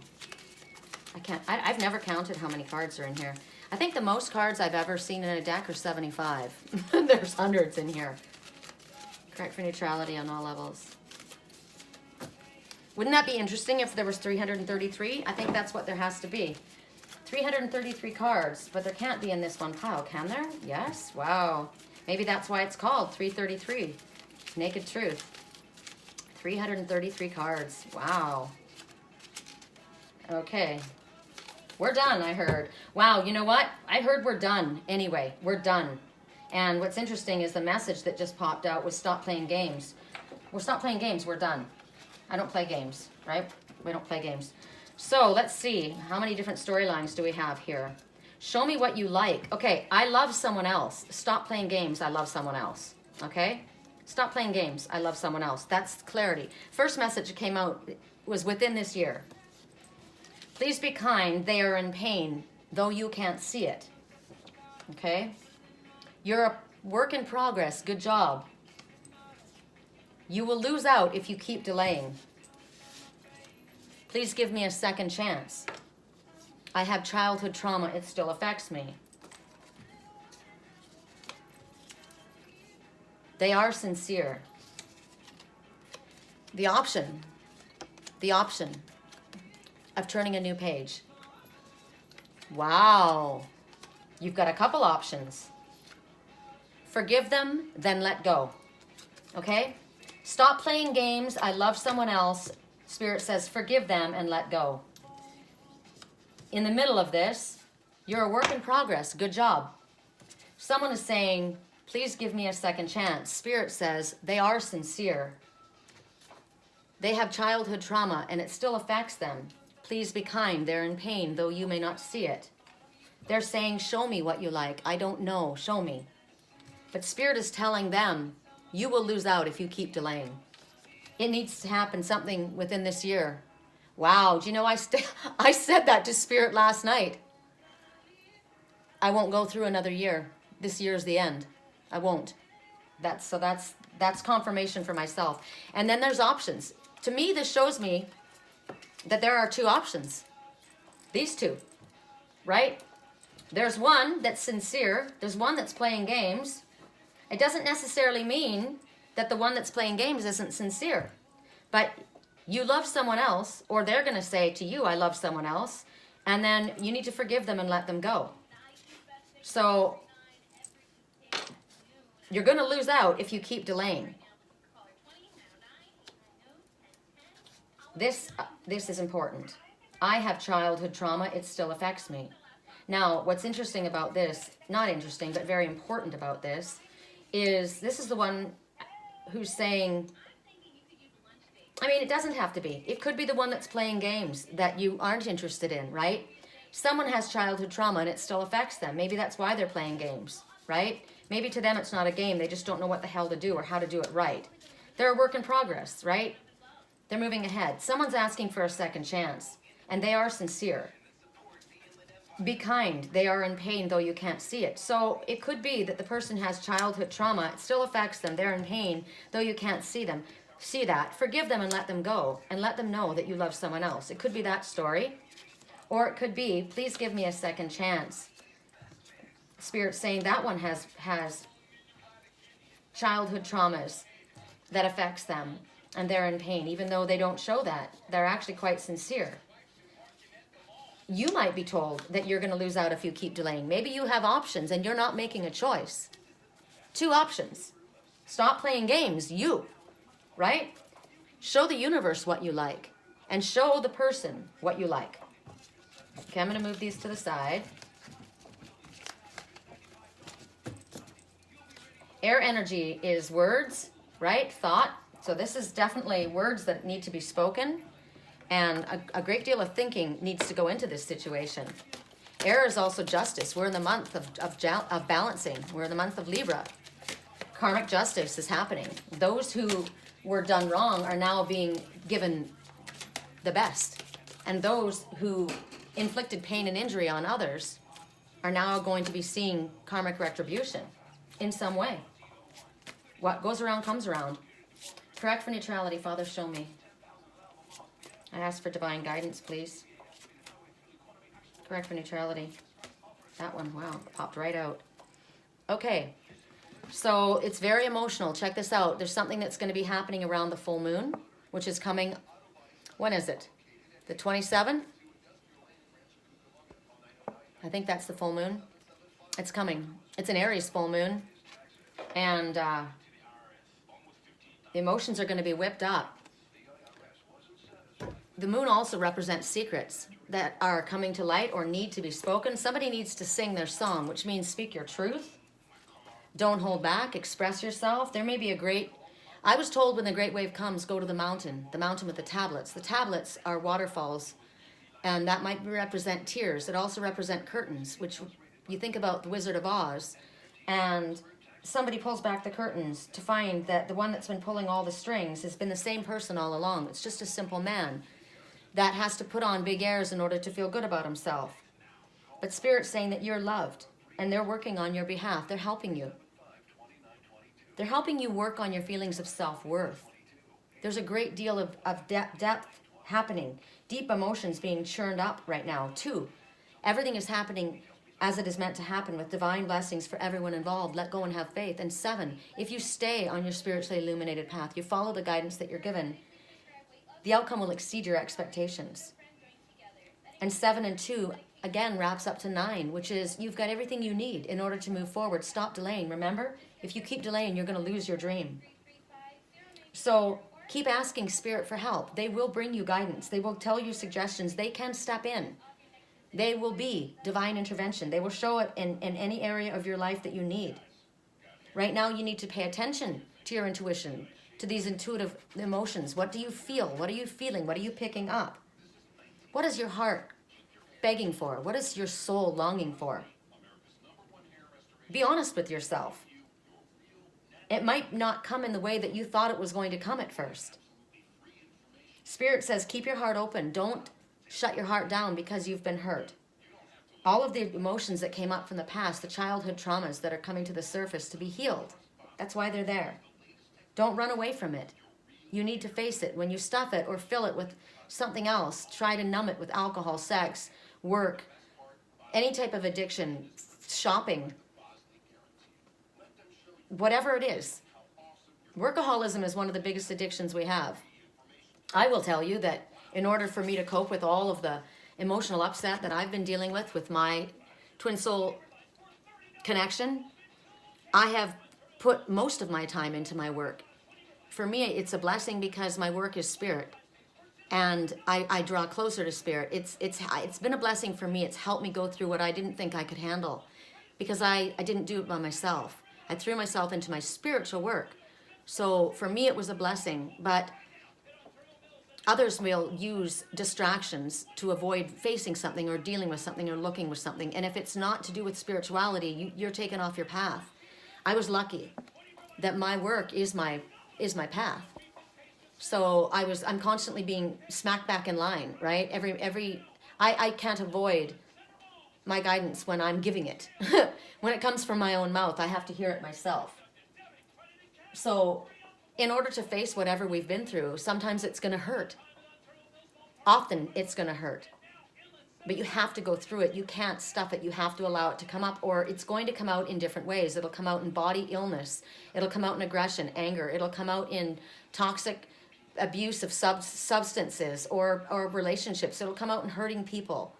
I've never counted how many cards are in here. I think the most cards I've ever seen in a deck are 75. There's hundreds in here. Correct for neutrality on all levels. Wouldn't that be interesting if there was 333? I think that's what there has to be. 333 cards, but there can't be in this one pile, can there? Yes? Wow. Maybe that's why it's called 333. Naked Truth. 333 cards. Wow. Okay. We're done, I heard. Wow, you know what? I heard we're done. Anyway, we're done. And what's interesting is the message that just popped out was stop playing games. We're stop playing games. We're done. I don't play games, right? We don't play games. So let's see. How many different storylines do we have here? Show me what you like. Okay, I love someone else. Stop playing games. I love someone else. Okay? Stop playing games. I love someone else. That's clarity. First message that came out was within this year. Please be kind. They are in pain, though you can't see it. Okay? You're a work in progress. Good job. You will lose out if you keep delaying. Please give me a second chance. I have childhood trauma. It still affects me. They are sincere. The option of turning a new page. Wow. You've got a couple options. Forgive them, then let go. Okay? Stop playing games. I love someone else. Spirit says forgive them and let go. In the middle of this, you're a work in progress. Good job. Someone is saying, please give me a second chance. Spirit says they are sincere. They have childhood trauma and it still affects them. Please be kind. They're in pain, though you may not see it. They're saying, show me what you like. I don't know. Show me. But Spirit is telling them, you will lose out if you keep delaying. It needs to happen something within this year. Wow. Do you know, I said that to Spirit last night. I won't go through another year. This year's the end. I won't. That's confirmation for myself. And then there's options. To me, this shows me that there are two options. These two, right? There's one that's sincere. There's one that's playing games. It doesn't necessarily mean that the one that's playing games isn't sincere. But you love someone else, or they're going to say to you, I love someone else, and then you need to forgive them and let them go. So you're going to lose out if you keep delaying. This is important. I have childhood trauma. It still affects me. Now, what's interesting about this, not interesting, but very important about this is the one who's saying, I mean, it doesn't have to be. It could be the one that's playing games that you aren't interested in, right? Someone has childhood trauma and it still affects them. Maybe that's why they're playing games, right? Maybe to them it's not a game. They just don't know what the hell to do or how to do it right. They're a work in progress, right? They're moving ahead. Someone's asking for a second chance, and they are sincere. Be kind. They are in pain, though you can't see it. So it could be that the person has childhood trauma. It still affects them. They're in pain, though you can't see them. See that. Forgive them and let them go, and let them know that you love someone else. It could be that story. Or it could be, please give me a second chance. Spirit saying that one has childhood traumas that affects them. And they're in pain, even though they don't show that. They're actually quite sincere. You might be told that you're going to lose out if you keep delaying. Maybe you have options and you're not making a choice. Two options. Stop playing games, you, right? Show the universe what you like and show the person what you like. Okay, I'm going to move these to the side. Air energy is words, right? Thought. So this is definitely words that need to be spoken, and a great deal of thinking needs to go into this situation. Air is also justice. We're in the month of balancing. We're in the month of Libra. Karmic justice is happening. Those who were done wrong are now being given the best. And those who inflicted pain and injury on others are now going to be seeing karmic retribution in some way. What goes around comes around. Correct for neutrality, Father, show me. I ask for divine guidance, please. Correct for neutrality. That one, wow, popped right out. Okay, so it's very emotional. Check this out. There's something that's going to be happening around the full moon, which is coming, when is it? The 27th? I think that's the full moon. It's coming. It's an Aries full moon. And the emotions are going to be whipped up. The moon also represents secrets that are coming to light or need to be spoken. Somebody needs to sing their song, which means speak your truth. Don't hold back. Express yourself. There may be a great... I was told when the great wave comes, go to the mountain with the tablets. The tablets are waterfalls, and that might represent tears. It also represent curtains, which you think about the Wizard of Oz, and somebody pulls back the curtains to find that the one that's been pulling all the strings has been the same person all along. It's just a simple man that has to put on big airs in order to feel good about himself. But Spirit's saying that you're loved, and they're working on your behalf. They're helping you. They're helping you work on your feelings of self-worth. There's a great deal of depth happening, deep emotions being churned up right now, too. Everything is happening as it is meant to happen, with divine blessings for everyone involved. Let go and have faith. And 7, if you stay on your spiritually illuminated path, you follow the guidance that you're given, the outcome will exceed your expectations. And 7 and 2, again, wraps up to 9, which is you've got everything you need in order to move forward. Stop delaying. Remember, if you keep delaying, you're going to lose your dream. So keep asking Spirit for help. They will bring you guidance. They will tell you suggestions. They can step in. They will be divine intervention. They will show it in any area of your life that you need. Right now, you need to pay attention to your intuition, to these intuitive emotions. What do you feel? What are you feeling? What are you picking up? What is your heart begging for? What is your soul longing for? Be honest with yourself. It might not come in the way that you thought it was going to come at first. Spirit says, keep your heart open. Don't shut your heart down because you've been hurt. All of the emotions that came up from the past, the childhood traumas that are coming to the surface to be healed. That's why they're there. Don't run away from it. You need to face it. When you stuff it or fill it with something else, try to numb it with alcohol, sex, work, any type of addiction, shopping, whatever it is. Workaholism is one of the biggest addictions we have. I will tell you that in order for me to cope with all of the emotional upset that I've been dealing with my twin soul connection, I have put most of my time into my work. For me, it's a blessing because my work is spirit, and I draw closer to spirit. It's been a blessing for me. It's helped me go through what I didn't think I could handle because I didn't do it by myself. I threw myself into my spiritual work. So for me, it was a blessing, but others will use distractions to avoid facing something or dealing with something or looking with something. And if it's not to do with spirituality, you're taken off your path. I was lucky that my work is my path. So I'm constantly being smacked back in line, right? I can't avoid my guidance when I'm giving it. When it comes from my own mouth, I have to hear it myself. So in order to face whatever we've been through, sometimes it's going to hurt. Often it's going to hurt. But you have to go through it. You can't stuff it. You have to allow it to come up, or it's going to come out in different ways. It'll come out in body illness. It'll come out in aggression, anger. It'll come out in toxic abuse of substances or relationships. It'll come out in hurting people.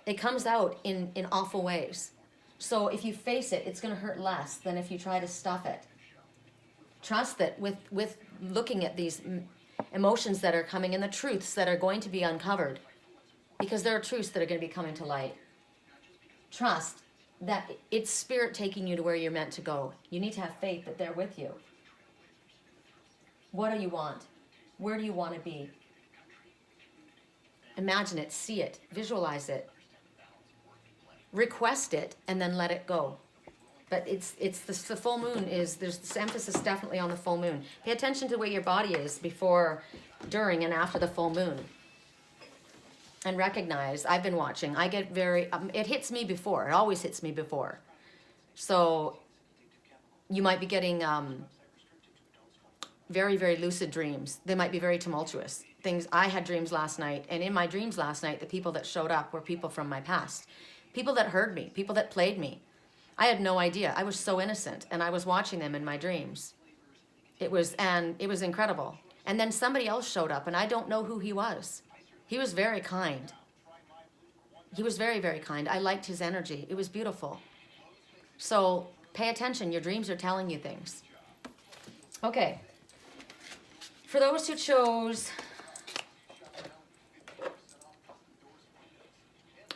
It comes out in awful ways. So if you face it, it's going to hurt less than if you try to stuff it. Trust that with looking at these emotions that are coming and the truths that are going to be uncovered, because there are truths that are going to be coming to light. Trust that it's spirit taking you to where you're meant to go. You need to have faith that they're with you. What do you want? Where do you want to be? Imagine it, see it, visualize it. Request it, and then let it go. But it's the full moon there's this emphasis definitely on the full moon. Pay attention to where your body is before, during, and after the full moon. and recognize. I've been watching. I get very, it hits me before. It always hits me before. So you might be getting very, very lucid dreams. They might be very tumultuous. Things, I had dreams last night, and in my dreams last night, the people that showed up were people from my past. People that heard me, people that played me. I had no idea. I was so innocent, and I was watching them in my dreams. It was incredible. And then somebody else showed up, and I don't know who he was. He was very kind. He was very, very kind. I liked his energy. It was beautiful. So pay attention. Your dreams are telling you things. Okay. For those who chose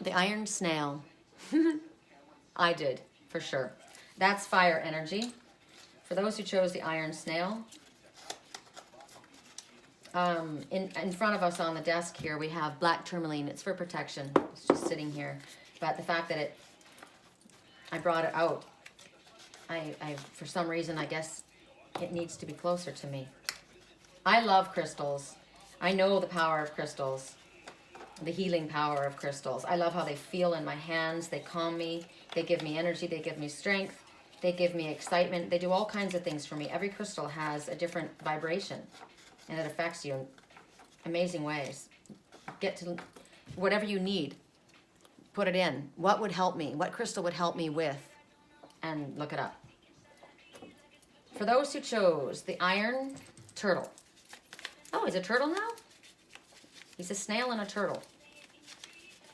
the iron snail, I did, for sure. That's fire energy. For those who chose the iron snail, in front of us on the desk here, we have black tourmaline. It's for protection. It's just sitting here. But the fact that I brought it out, I for some reason, I guess it needs to be closer to me. I love crystals. I know the power of crystals, the healing power of crystals. I love how they feel in my hands. They calm me. They give me energy. They give me strength. They give me excitement. They do all kinds of things for me. Every crystal has a different vibration, and it affects you in amazing ways. Get to whatever you need. Put it in. What would help me? What crystal would help me with? And look it up. For those who chose the iron turtle. Oh, he's a turtle now? He's a snail and a turtle.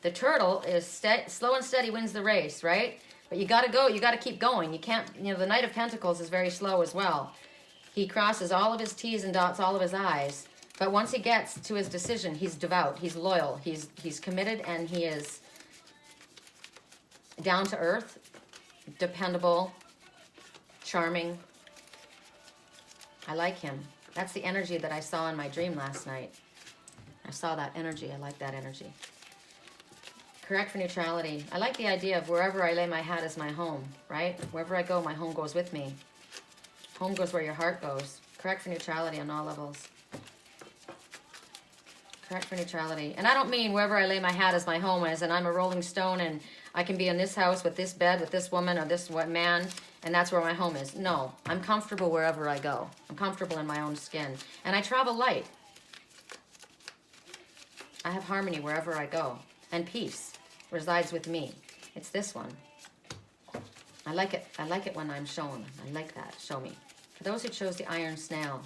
The turtle is slow and steady wins the race, right? But you got to go. You got to keep going. You can't, the Knight of Pentacles is very slow as well. He crosses all of his T's and dots all of his I's. But once he gets to his decision, he's devout. He's loyal. He's committed, and he is down to earth, dependable, charming. I like him. That's the energy that I saw in my dream last night. I saw that energy. I like that energy. Correct for neutrality. I like the idea of wherever I lay my hat is my home, right? Wherever I go, my home goes with me. Home goes where your heart goes. Correct for neutrality on all levels. Correct for neutrality. And I don't mean wherever I lay my hat is my home, as in I'm a rolling stone and I can be in this house with this bed, with this woman or this man, and that's where my home is. No, I'm comfortable wherever I go. I'm comfortable in my own skin. And I travel light. I have harmony wherever I go. And peace resides with me. It's this one. I like it. I like it when I'm shown. I like that. Show me. For those who chose the iron snail.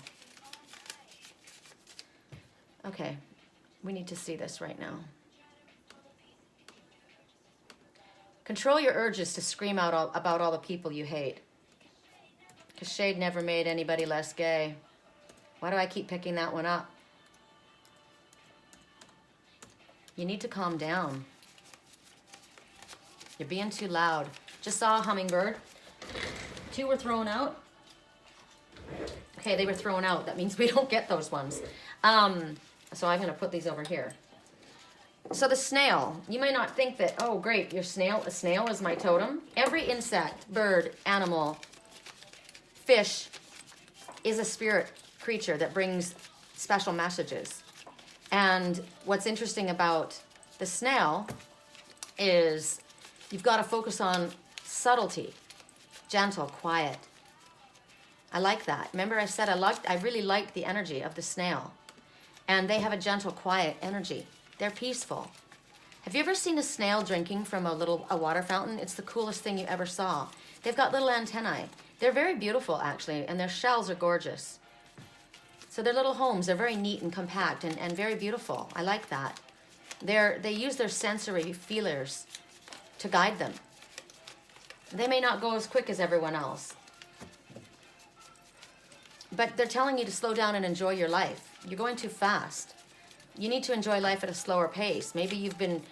Okay. We need to see this right now. Control your urges to scream out about all the people you hate. Because shade never made anybody less gay. Why do I keep picking that one up? You need to calm down. You're being too loud. Just saw a hummingbird. 2 were thrown out. Okay, they were thrown out. That means we don't get those ones. So I'm going to put these over here. So the snail, you may not think that, oh great, a snail is my totem. Every insect, bird, animal, fish is a spirit creature that brings special messages. And what's interesting about the snail is you've got to focus on subtlety, gentle, quiet. I like that. Remember I said I really liked the energy of the snail. And they have a gentle, quiet energy. They're peaceful. Have you ever seen a snail drinking from a water fountain? It's the coolest thing you ever saw. They've got little antennae. They're very beautiful, actually, and their shells are gorgeous. So their little homes are very neat and compact and very beautiful. I like that. They use their sensory feelers to guide them. They may not go as quick as everyone else, but they're telling you to slow down and enjoy your life. You're going too fast. You need to enjoy life at a slower pace. Maybe you've been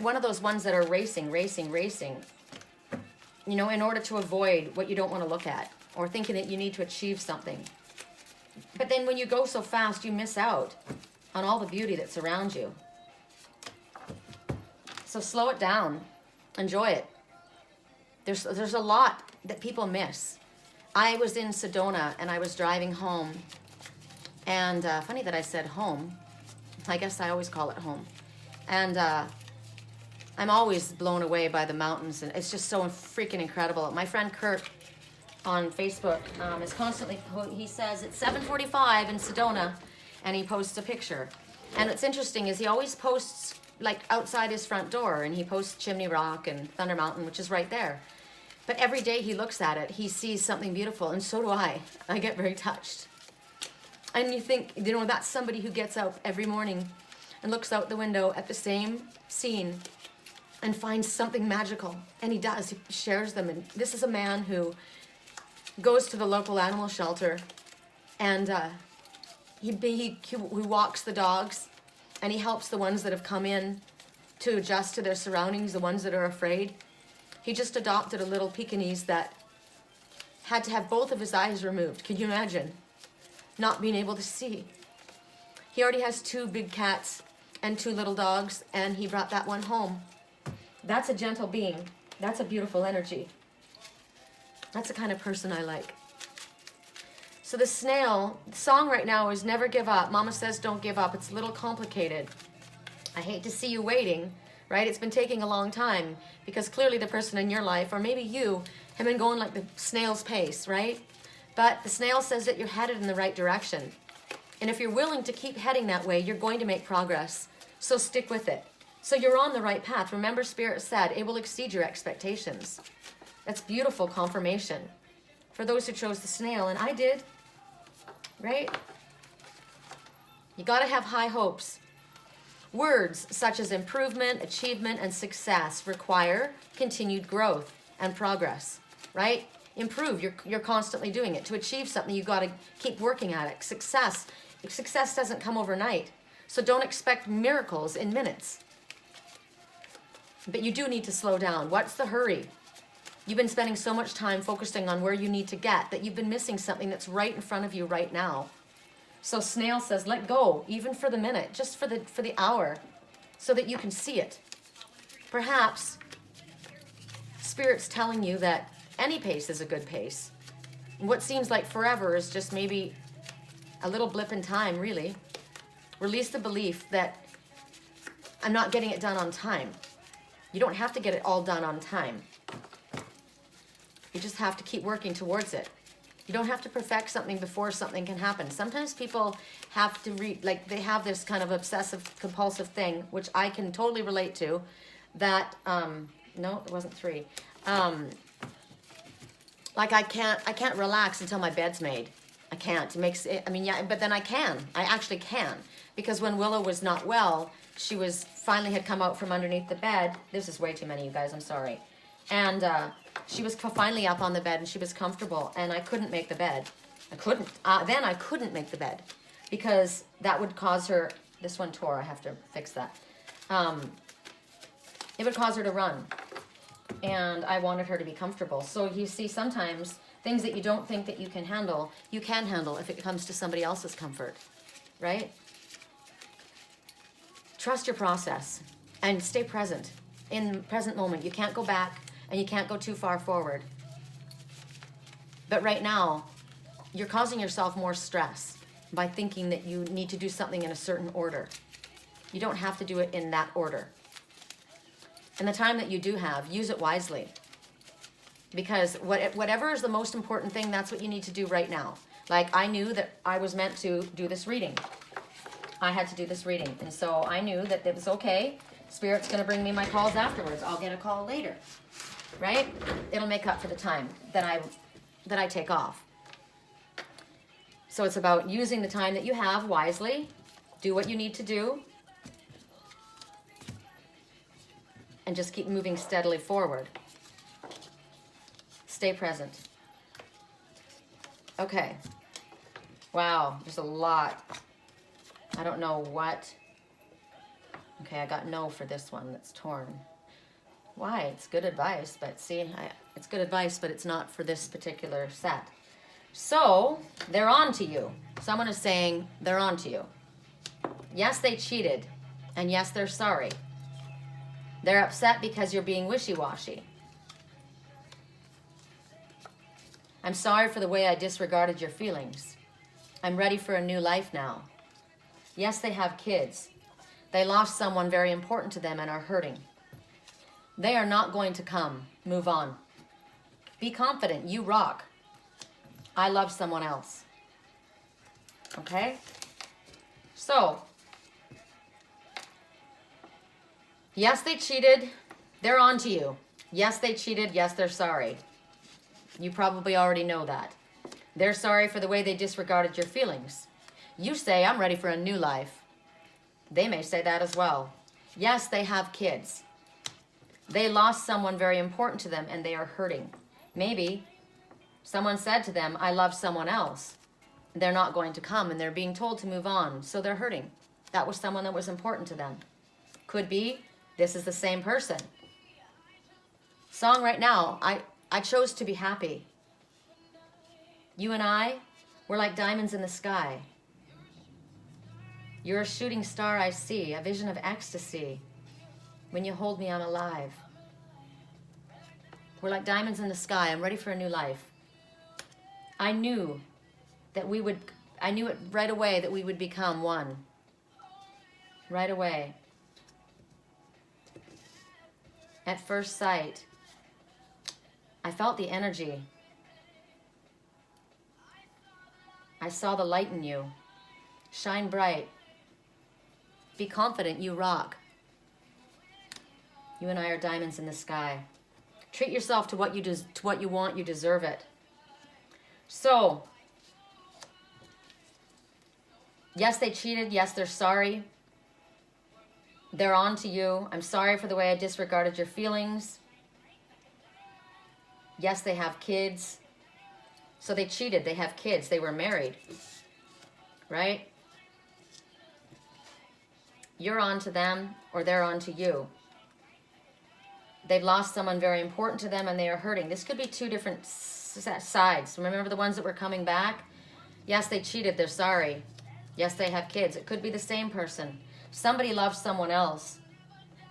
one of those ones that are racing, in order to avoid what you don't want to look at, or thinking that you need to achieve something. But then when you go so fast, you miss out on all the beauty that's around you. So slow it down. Enjoy it. There's a lot that people miss. I was in Sedona, and I was driving home. And funny that I said home. I guess I always call it home. And I'm always blown away by the mountains, and it's just so freaking incredible. My friend Kurt on Facebook is constantly, he says it's 7:45 in Sedona, and he posts a picture. And what's interesting is he always posts like outside his front door, and he posts Chimney Rock and Thunder Mountain, which is right there. But every day he looks at it, he sees something beautiful, and so do I. I get very touched. And you think, you know, that's somebody who gets up every morning and looks out the window at the same scene and finds something magical. And he does, he shares them. And this is a man who goes to the local animal shelter, and he walks the dogs, and he helps the ones that have come in to adjust to their surroundings, the ones that are afraid. He just adopted a little Pekingese that had to have both of his eyes removed. Can you imagine? Not being able to see. He already has 2 big cats and 2 little dogs, and he brought that one home. That's a gentle being. That's a beautiful energy. That's the kind of person I like. So the snail, the song right now is Never Give Up. Mama says don't give up. It's a little complicated. I hate to see you waiting, right? It's been taking a long time because clearly the person in your life, or maybe you, have been going like the snail's pace, right? But the snail says that you're headed in the right direction. And if you're willing to keep heading that way, you're going to make progress. So stick with it. So you're on the right path. Remember, Spirit said it will exceed your expectations. That's beautiful confirmation for those who chose the snail, and I did, right? You got to have high hopes. Words such as improvement, achievement, and success require continued growth and progress, right? Improve, you're constantly doing it. To achieve something, you got to keep working at it. Success doesn't come overnight, so don't expect miracles in minutes. But you do need to slow down. What's the hurry? You've been spending so much time focusing on where you need to get that you've been missing something that's right in front of you right now. So Snail says, let go, even for the minute, just for the hour, so that you can see it. Perhaps Spirit's telling you that any pace is a good pace. And what seems like forever is just maybe a little blip in time, really. Release the belief that I'm not getting it done on time. You don't have to get it all done on time. You just have to keep working towards it. You don't have to perfect something before something can happen. Sometimes people have to they have this kind of obsessive compulsive thing, which I can totally relate to, that, no, it wasn't 3. Like I can't relax until my bed's made. I can't. It makes it, I mean, yeah, but then I can. I actually can. Because when Willow was not well, she was finally had come out from underneath the bed. This is way too many, you guys. I'm sorry. And she was finally up on the bed, and she was comfortable, and I couldn't make the bed. I couldn't. Then I couldn't make the bed because that would cause her, this one tore, I have to fix that. It would cause her to run, and I wanted her to be comfortable. So you see, sometimes things that you don't think that you can handle if it comes to somebody else's comfort, right? Trust your process and stay present in the present moment. You can't go back and you can't go too far forward. But right now, you're causing yourself more stress by thinking that you need to do something in a certain order. You don't have to do it in that order. And the time that you do have, use it wisely. Because whatever is the most important thing, that's what you need to do right now. Like I knew that I was meant to do this reading. I had to do this reading. And so I knew that it was okay. Spirit's going to bring me my calls afterwards. I'll get a call later. Right? It'll make up for the time that I take off. So it's about using the time that you have wisely. Do what you need to do. And just keep moving steadily forward. Stay present. Okay. Wow, there's a lot. I don't know what. Okay, I got no for this one that's torn. Why? It's good advice, but see, it's good advice, but it's not for this particular set. So, they're on to you. Someone is saying they're on to you. Yes, they cheated, and yes, they're sorry. They're upset because you're being wishy-washy. I'm sorry for the way I disregarded your feelings. I'm ready for a new life now. Yes, they have kids. They lost someone very important to them and are hurting. They are not going to come. Move on. Be confident. You rock. I love someone else. Okay? So, yes, they cheated. They're on to you. Yes, they cheated. Yes, they're sorry. You probably already know that. They're sorry for the way they disregarded your feelings. You say, I'm ready for a new life. They may say that as well. Yes, they have kids. They lost someone very important to them and they are hurting. Maybe someone said to them, I love someone else. They're not going to come and they're being told to move on, so they're hurting. That was someone that was important to them. Could be this is the same person. Song right now, I chose to be happy. You and I, we're like diamonds in the sky. You're a shooting star I see, a vision of ecstasy. When you hold me, I'm alive. We're like diamonds in the sky. I'm ready for a new life. I knew it right away that we would become one. Right away. At first sight, I felt the energy. I saw the light in you. Shine bright. Be confident, you rock. You and I are diamonds in the sky. Treat yourself to what you want, you deserve it. So, yes, they cheated. Yes, they're sorry. They're on to you. I'm sorry for the way I disregarded your feelings. Yes, they have kids. So they cheated. They have kids. They were married. Right? You're on to them or they're on to you. They've lost someone very important to them and they are hurting. This could be two different sides. Remember the ones that were coming back? Yes, they cheated. They're sorry. Yes, they have kids. It could be the same person. Somebody loves someone else.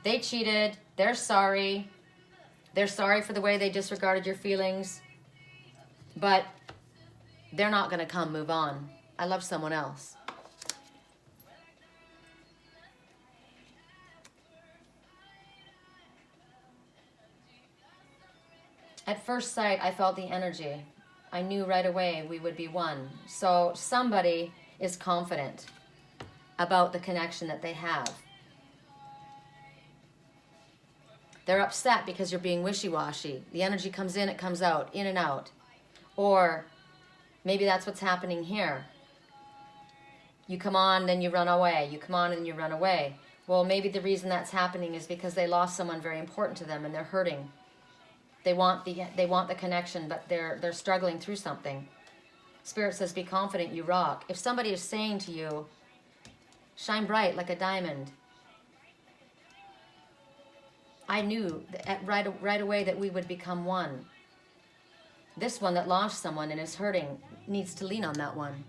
They cheated. They're sorry. They're sorry for the way they disregarded your feelings. But they're not going to come. Move on. I love someone else. At first sight, I felt the energy. I knew right away we would be one. So somebody is confident about the connection that they have. They're upset because you're being wishy-washy. The energy comes in, it comes out, in and out. Or maybe that's what's happening here. You come on, then you run away. You come on and you run away. Well, maybe the reason that's happening is because they lost someone very important to them and they're hurting. They want the connection, but they're struggling through something. Spirit says, be confident, you rock. If somebody is saying to you, shine bright like a diamond, I knew right away that we would become one. This one that lost someone and is hurting needs to lean on that one.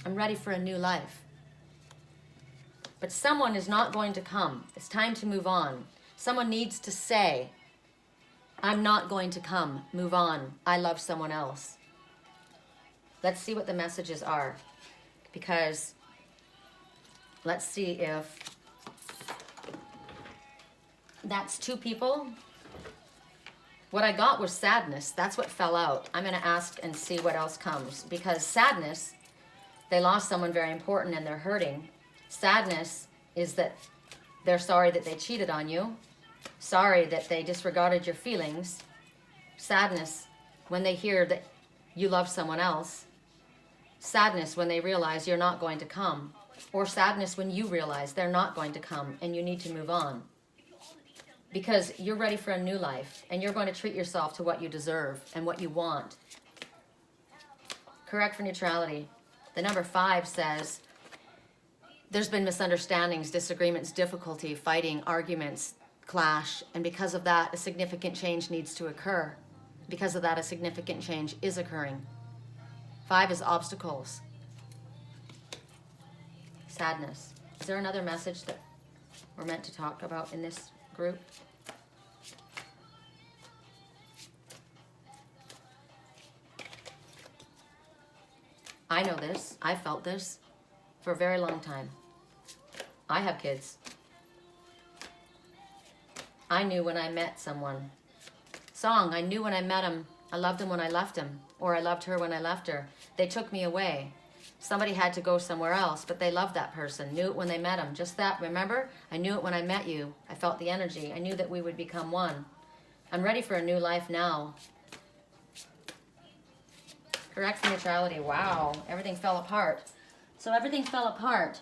I'm ready for a new life. But someone is not going to come. It's time to move on. Someone needs to say, I'm not going to come. Move on. I love someone else. Let's see what the messages are. Because let's see if that's two people. What I got was sadness. That's what fell out. I'm going to ask and see what else comes. Because sadness, they lost someone very important and they're hurting. Sadness is that they're sorry that they cheated on you. Sorry that they disregarded your feelings. Sadness when they hear that you love someone else. Sadness when they realize you're not going to come. Or sadness when you realize they're not going to come and you need to move on. Because you're ready for a new life and you're going to treat yourself to what you deserve and what you want. Correct for neutrality. The number 5 says, there's been misunderstandings, disagreements, difficulty, fighting, arguments, clash, and because of that, a significant change needs to occur. Because of that, a significant change is occurring. 5 is obstacles. Sadness. Is there another message that we're meant to talk about in this group? I know this. I felt this. for a very long time. I have kids. I knew when I met someone. Song, I knew when I met him. I loved him when I left him. Or I loved her when I left her. They took me away. Somebody had to go somewhere else, but they loved that person. Knew it when they met him. Just that, remember? I knew it when I met you. I felt the energy. I knew that we would become one. I'm ready for a new life now. Correct neutrality. Wow. Everything fell apart. So everything fell apart.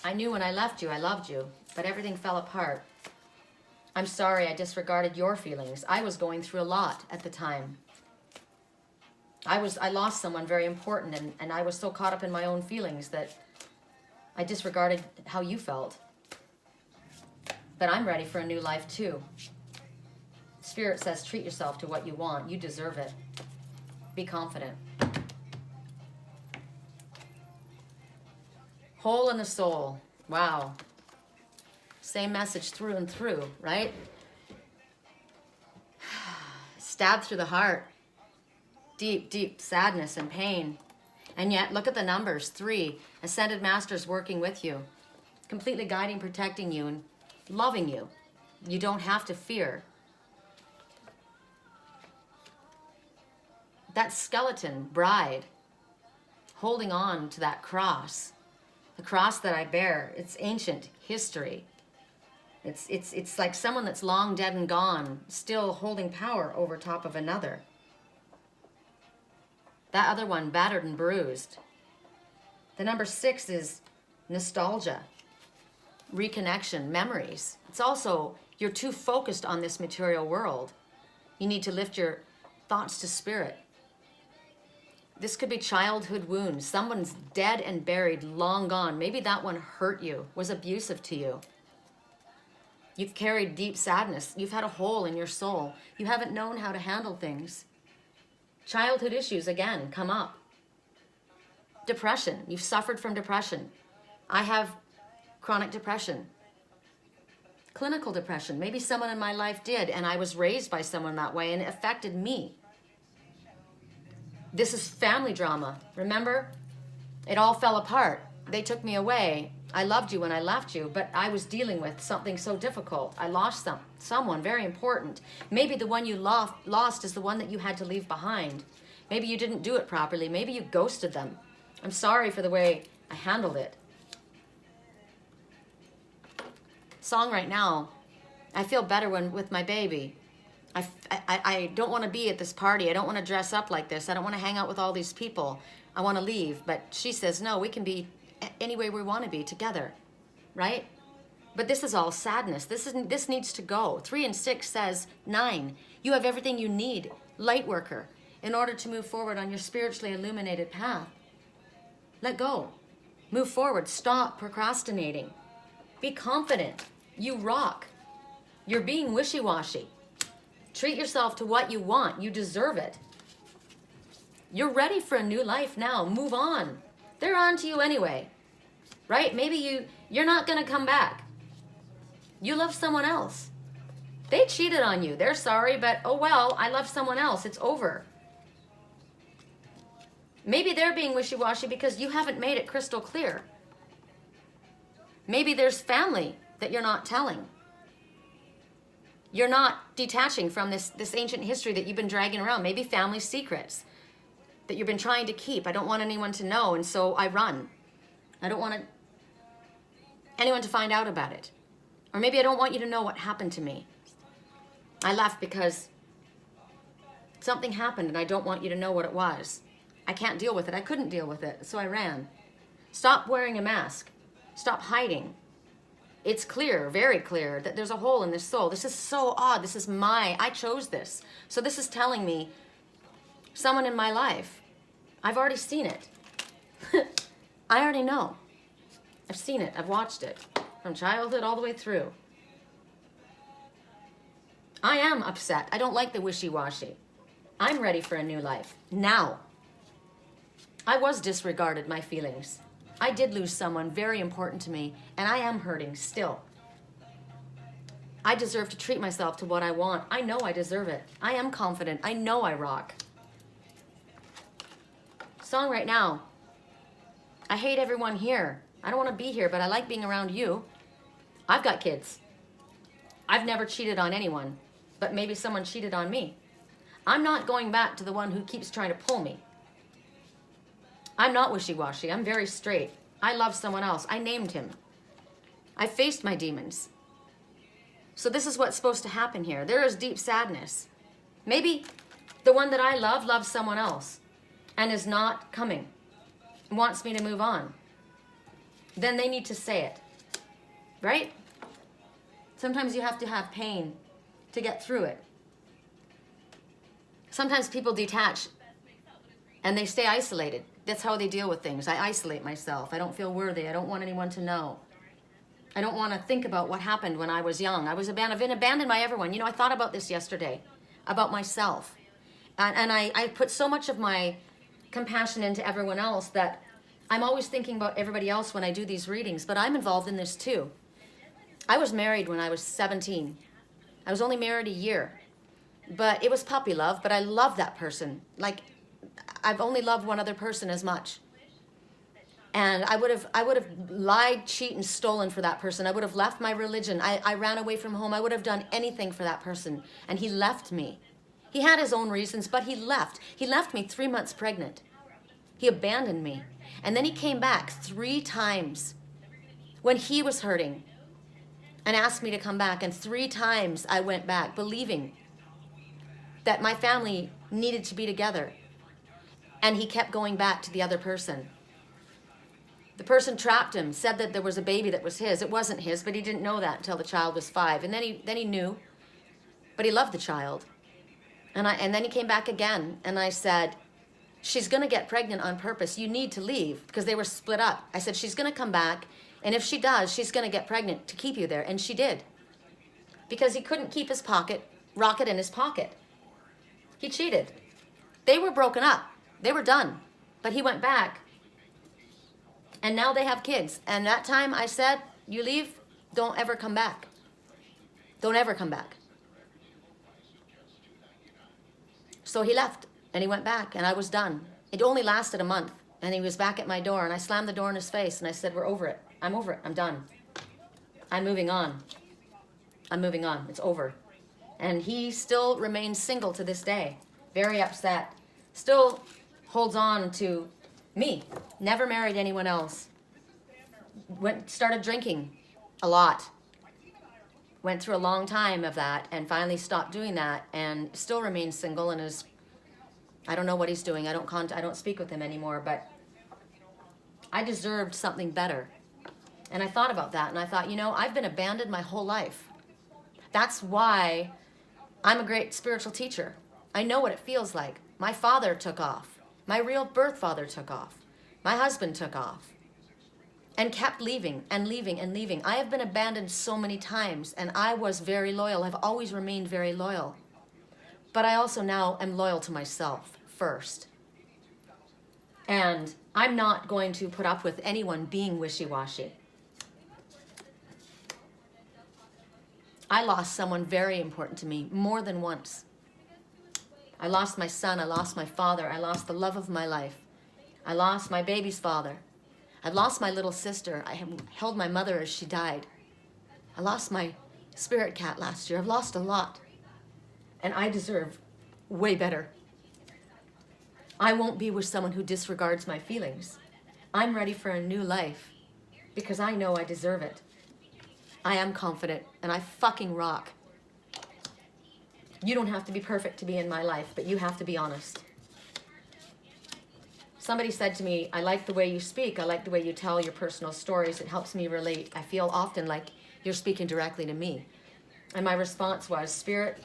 I knew when I left you, I loved you, but everything fell apart. I'm sorry I disregarded your feelings. I was going through a lot at the time. I lost someone very important, and I was so caught up in my own feelings that I disregarded how you felt. But I'm ready for a new life too. Spirit says treat yourself to what you want. You deserve it. Be confident. Hole in the soul. Wow. Same message through and through, right? Stabbed through the heart. Deep, deep sadness and pain. And yet, look at the numbers. 3. Ascended Masters working with you. Completely guiding, protecting you, and loving you. You don't have to fear. That skeleton bride holding on to that cross. The cross that I bear. It's ancient history. It's like someone that's long dead and gone, still holding power over top of another. That other one, battered and bruised. The number 6 is nostalgia, reconnection, memories. It's also, you're too focused on this material world. You need to lift your thoughts to spirit. This could be childhood wounds. Someone's dead and buried, long gone. Maybe that one hurt you, was abusive to you. You've carried deep sadness. You've had a hole in your soul. You haven't known how to handle things. Childhood issues, again, come up. Depression. You've suffered from depression. I have chronic depression. Clinical depression. Maybe someone in my life did, and I was raised by someone that way, and it affected me. This is family drama. Remember? It all fell apart. They took me away. I loved you when I left you, but I was dealing with something so difficult. I lost someone very important. Maybe the one you lost is the one that you had to leave behind. Maybe you didn't do it properly. Maybe you ghosted them. I'm sorry for the way I handled it. Song right now, I feel better with my baby. I don't want to be at this party. I don't want to dress up like this. I don't want to hang out with all these people. I want to leave. But she says, no, we can be any way we want to be together, right? But this is all sadness. This needs to go. 3 and 6 says 9. You have everything you need, light worker, in order to move forward on your spiritually illuminated path. Let go. Move forward. Stop procrastinating. Be confident. You rock. You're being wishy-washy. Treat yourself to what you want. You deserve it. You're ready for a new life now. Move on. They're on to you anyway, right? Maybe you're not going to come back. You love someone else. They cheated on you. They're sorry, but oh well, I love someone else. It's over. Maybe they're being wishy-washy because you haven't made it crystal clear. Maybe there's family that you're not telling. You're not detaching from this ancient history that you've been dragging around. Maybe family secrets that you've been trying to keep. I don't want anyone to know, and so I run. I don't want anyone to find out about it. Or maybe I don't want you to know what happened to me. I left because something happened, and I don't want you to know what it was. I can't deal with it. I couldn't deal with it, so I ran. Stop wearing a mask. Stop hiding. It's clear, very clear, that there's a hole in this soul. This is so odd. This is I chose this. So this is telling me someone in my life. I've already seen it. I already know. I've seen it. I've watched it from childhood all the way through. I am upset. I don't like the wishy-washy. I'm ready for a new life. Now. I was disregarded, my feelings. I did lose someone very important to me, and I am hurting still. I deserve to treat myself to what I want. I know I deserve it. I am confident. I know I rock. Song right now. I hate everyone here. I don't want to be here, but I like being around you. I've got kids. I've never cheated on anyone, but maybe someone cheated on me. I'm not going back to the one who keeps trying to pull me. I'm not wishy-washy. I'm very straight. I love someone else. I named him. I faced my demons. So this is what's supposed to happen here. There is deep sadness. Maybe the one that I love loves someone else and is not coming, wants me to move on. Then they need to say it, right? Sometimes you have to have pain to get through it. Sometimes people detach and they stay isolated. That's how they deal with things. I isolate myself. I don't feel worthy. I don't want anyone to know. I don't want to think about what happened when I was young. I've been abandoned by everyone. You know, I thought about this yesterday, about myself. And I put so much of my compassion into everyone else that I'm always thinking about everybody else when I do these readings, but I'm involved in this too. I was married when I was 17. I was only married a year, but it was puppy love, but I love that person. Like, I've only loved one other person as much. And I would have lied, cheated, and stolen for that person. I would have left my religion. I ran away from home. I would have done anything for that person. And he left me. He had his own reasons, but he left. He left me 3 months pregnant. He abandoned me. And then he came back 3 times when he was hurting and asked me to come back. And 3 times I went back, believing that my family needed to be together. And he kept going back to the other person. The person trapped him, said that there was a baby that was his. It wasn't his, but he didn't know that until the child was 5. And then he knew, but he loved the child. And then he came back again, and I said, she's going to get pregnant on purpose. You need to leave, because they were split up. I said, she's going to come back, and if she does, she's going to get pregnant to keep you there. And she did, because he couldn't keep his rocket in his pocket. He cheated. They were broken up. They were done. But he went back. And now they have kids. And that time I said, you leave, don't ever come back. Don't ever come back. So he left and he went back and I was done. It only lasted a month and he was back at my door and I slammed the door in his face and I said, we're over it. I'm over it. I'm done. I'm moving on. I'm moving on. It's over. And he still remains single to this day. Very upset. Still holds on to me. Never married anyone else. Started drinking a lot. Went through a long time of that and finally stopped doing that and still remains single and is, I don't know what he's doing. I don't speak with him anymore, but I deserved something better. And I thought about that and I thought, you know, I've been abandoned my whole life. That's why I'm a great spiritual teacher. I know what it feels like. My father took off. My real birth father took off. My husband took off and kept leaving and leaving and leaving. I have been abandoned so many times and I was very loyal. I've always remained very loyal. But I also now am loyal to myself first. And I'm not going to put up with anyone being wishy-washy. I lost someone very important to me more than once. I lost my son, I lost my father, I lost the love of my life. I lost my baby's father. I lost my little sister. I held my mother as she died. I lost my spirit cat last year. I've lost a lot. And I deserve way better. I won't be with someone who disregards my feelings. I'm ready for a new life because I know I deserve it. I am confident and I fucking rock. You don't have to be perfect to be in my life, but you have to be honest. Somebody said to me, I like the way you speak. I like the way you tell your personal stories. It helps me relate. I feel often like you're speaking directly to me. And my response was, Spirit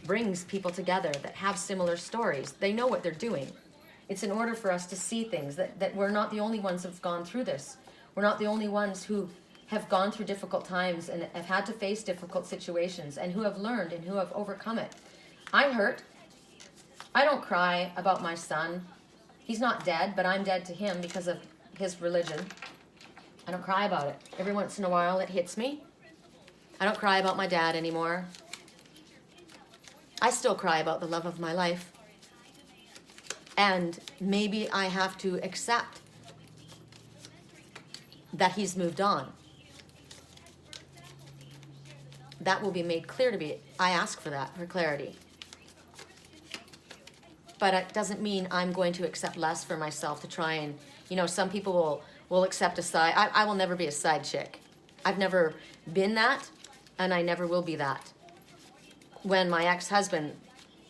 brings people together that have similar stories. They know what they're doing. It's in order for us to see things, that we're not the only ones who've gone through this. We're not the only ones who have gone through difficult times and have had to face difficult situations and who have learned and who have overcome it. I hurt. I don't cry about my son. He's not dead, but I'm dead to him because of his religion. I don't cry about it. Every once in a while it hits me. I don't cry about my dad anymore. I still cry about the love of my life. And maybe I have to accept that he's moved on. That will be made clear to me. I ask for that, for clarity. But it doesn't mean I'm going to accept less for myself to try and, you know, some people will accept a side. I will never be a side chick. I've never been that, and I never will be that. When my ex-husband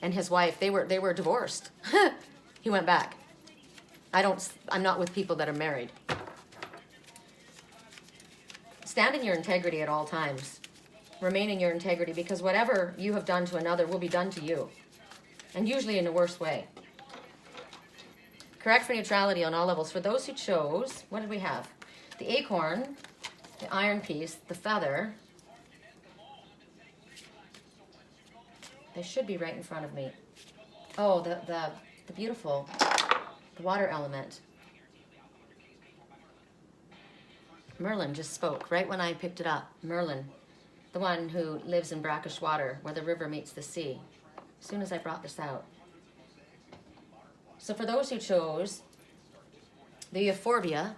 and his wife, they were divorced. He went back. I'm not with people that are married. Stand in your integrity at all times. Remain in your integrity, because whatever you have done to another will be done to you. And usually in the worst way. Correct for neutrality on all levels. For those who chose, what did we have? The acorn, the iron piece, the feather. They should be right in front of me. Oh, the beautiful, the water element. Merlin just spoke right when I picked it up. Merlin, the one who lives in brackish water where the river meets the sea. As soon as I brought this out. So for those who chose the euphorbia,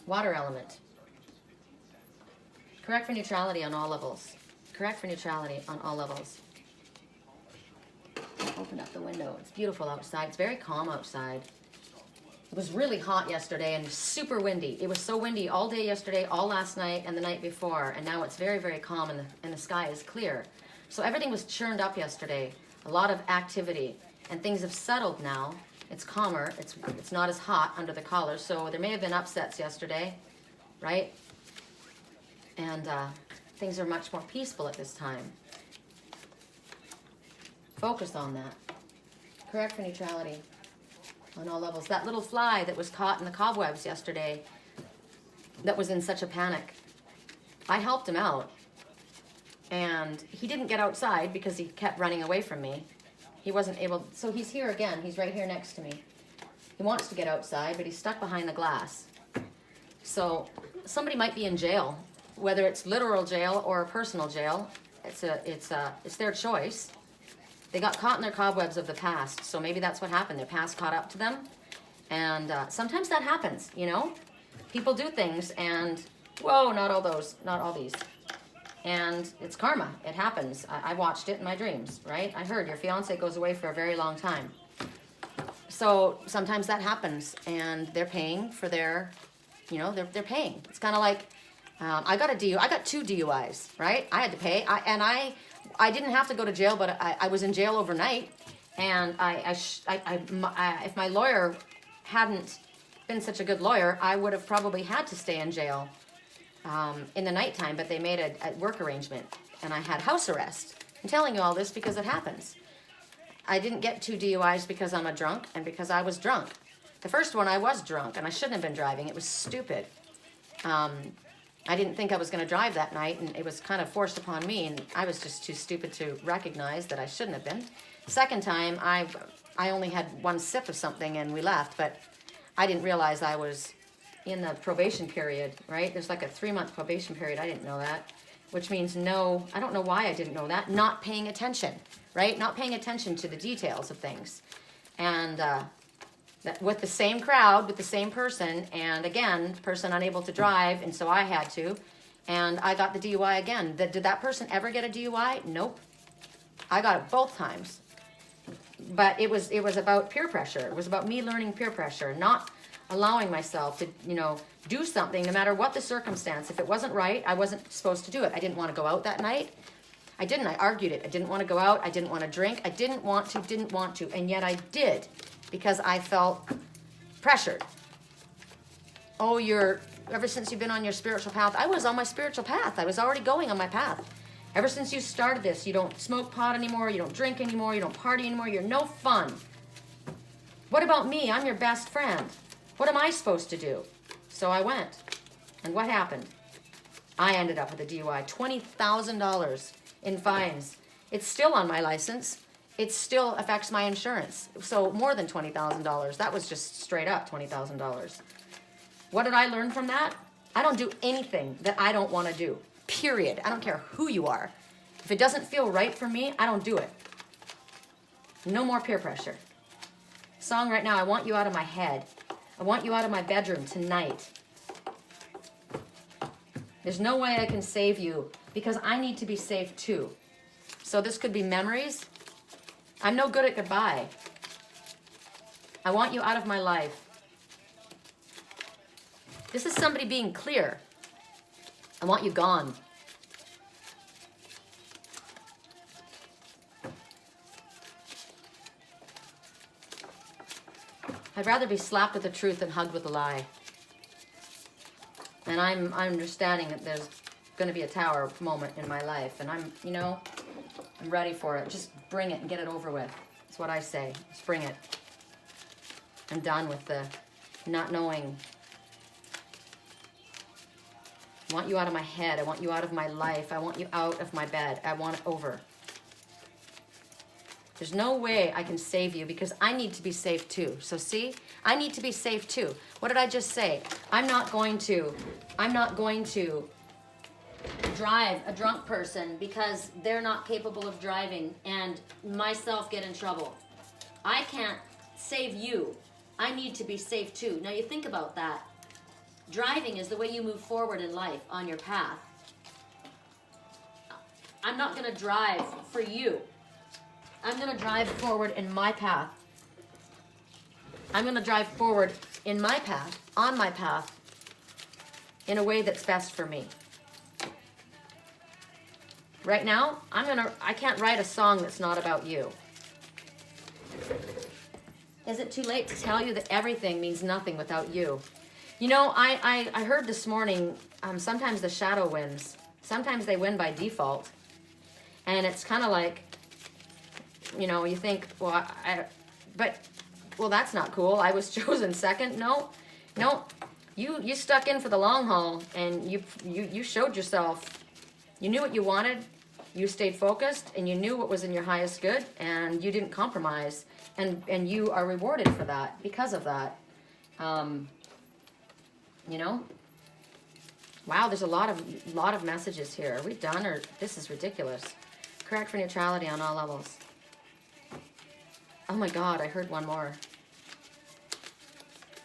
water element. Correct for neutrality on all levels. Correct for neutrality on all levels. Open up the window. It's beautiful outside. It's very calm outside. It was really hot yesterday and super windy. It was so windy all day yesterday, all last night, and the night before. And now it's very, very calm, and the sky is clear. So everything was churned up yesterday. A lot of activity. And things have settled now. It's calmer. It's not as hot under the collar. So there may have been upsets yesterday, right? And things are much more peaceful at this time. Focus on that. Correct for neutrality on all levels. That little fly that was caught in the cobwebs yesterday, that was in such a panic, I helped him out. And he didn't get outside because he kept running away from me. He wasn't able, so he's here again. He's right here next to me. He wants to get outside, but he's stuck behind the glass. So somebody might be in jail, whether it's literal jail or a personal jail. It's their choice. They got caught in their cobwebs of the past, so maybe that's what happened. Their past caught up to them, and sometimes that happens, you know? People do things, and whoa, not all these. And it's karma. It happens. I watched it in my dreams, right? I heard your fiance goes away for a very long time. So sometimes that happens, and they're paying for their, you know, they're paying. It's kind of like, I got 2 DUIs, right? I had to pay, I didn't have to go to jail, but I was in jail overnight, and if my lawyer hadn't been such a good lawyer, I would have probably had to stay in jail in the nighttime, but they made a work arrangement, and I had house arrest. I'm telling you all this because it happens. I didn't get 2 DUIs because I'm a drunk and because I was drunk. The first one, I was drunk, and I shouldn't have been driving. It was stupid. I didn't think I was going to drive that night, and it was kind of forced upon me, and I was just too stupid to recognize that I shouldn't have been. Second time, I only had 1 sip of something, and we left, but I didn't realize I was in the probation period, right? There's like a 3-month probation period. I didn't know that, which means no, I don't know why I didn't know that. Not paying attention, right? Not paying attention to the details of things. And that with the same crowd, with the same person, and again, person unable to drive, and so I had to, and I got the DUI again. Did that person ever get a DUI? Nope. I got it both times. But it was about peer pressure. It was about me learning peer pressure, not allowing myself to, you know, do something no matter what the circumstance. If it wasn't right, I wasn't supposed to do it. I didn't want to go out that night. I didn't. I argued it. I didn't want to go out. I didn't want to drink. I didn't want to, and yet I did because I felt pressured. Oh, ever since you've been on your spiritual path, I was on my spiritual path. I was already going on my path. Ever since you started this, you don't smoke pot anymore, you don't drink anymore, you don't party anymore, you're no fun. What about me? I'm your best friend. What am I supposed to do? So I went. And what happened? I ended up with a DUI, $20,000 in fines. It's still on my license. It still affects my insurance. So more than $20,000. That was just straight up $20,000. What did I learn from that? I don't do anything that I don't want to do. Period. I don't care who you are. If it doesn't feel right for me, I don't do it. No more peer pressure. Song right now, I want you out of my head. I want you out of my bedroom tonight. There's no way I can save you because I need to be safe too. So this could be memories. I'm no good at goodbye. I want you out of my life. This is somebody being clear. I want you gone. I'd rather be slapped with the truth than hugged with a lie. And I'm understanding that there's going to be a tower moment in my life. And I'm ready for it. Just bring it and get it over with. That's what I say. Just bring it. I'm done with the not knowing. I want you out of my head. I want you out of my life. I want you out of my bed. I want it over. There's no way I can save you because I need to be safe too. So see, I need to be safe too. What did I just say? I'm not going to drive a drunk person because they're not capable of driving and myself get in trouble. I can't save you. I need to be safe too. Now you think about that. Driving is the way you move forward in life on your path. I'm not going to drive for you. I'm going to drive forward in my path. I'm going to drive forward in my path, on my path, in a way that's best for me. Right now, I can't write a song that's not about you. Is it too late to tell you that everything means nothing without you? You know, I heard this morning, sometimes the shadow wins. Sometimes they win by default. And it's kind of like, you think, well, that's not cool. I was chosen second. No, you stuck in for the long haul, and you showed yourself. You knew what you wanted. You stayed focused, and you knew what was in your highest good, and you didn't compromise, and you are rewarded for that because of that. Wow, there's a lot of messages here. Are we done, or this is ridiculous? Correct for neutrality on all levels. Oh my God, I heard one more.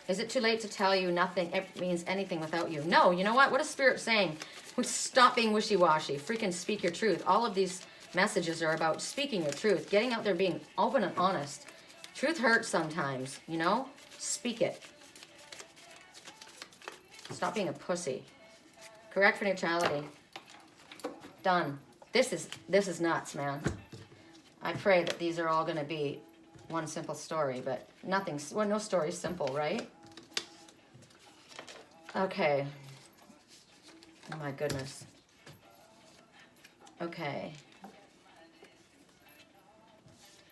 Is it too late to tell you nothing means anything without you? No, you know what? What is Spirit saying? Stop being wishy-washy. Freaking speak your truth. All of these messages are about speaking your truth, getting out there, being open and honest. Truth hurts sometimes, Speak it. Stop being a pussy. Correct for neutrality. Done. This is nuts, man. I pray that these are all going to be one simple story, but no story is simple, right? Okay. Oh my goodness. Okay.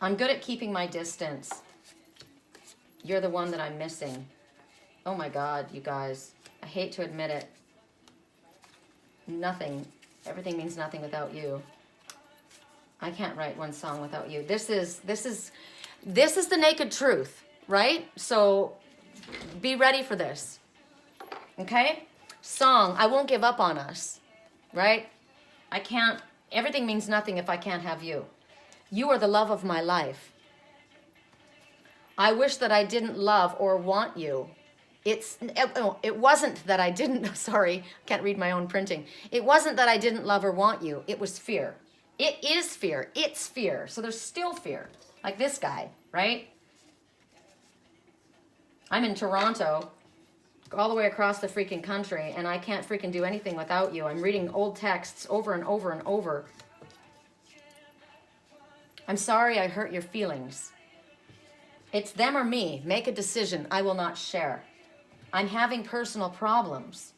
I'm good at keeping my distance. You're the one that I'm missing. Oh my God, you guys. I hate to admit it. Nothing. Everything means nothing without you. I can't write one song without you. This is the naked truth, right? So be ready for this. Okay? Song, I won't give up on us, right? Everything means nothing if I can't have you. You are the love of my life. I wish that I didn't love or want you. It wasn't that I didn't, sorry, can't read my own printing. It wasn't that I didn't love or want you. It was fear. It is fear. It's fear. So there's still fear. Like this guy, right? I'm in Toronto, all the way across the freaking country, and I can't freaking do anything without you. I'm reading old texts over and over and over. I'm sorry I hurt your feelings. It's them or me. Make a decision. I will not share. I'm having personal problems.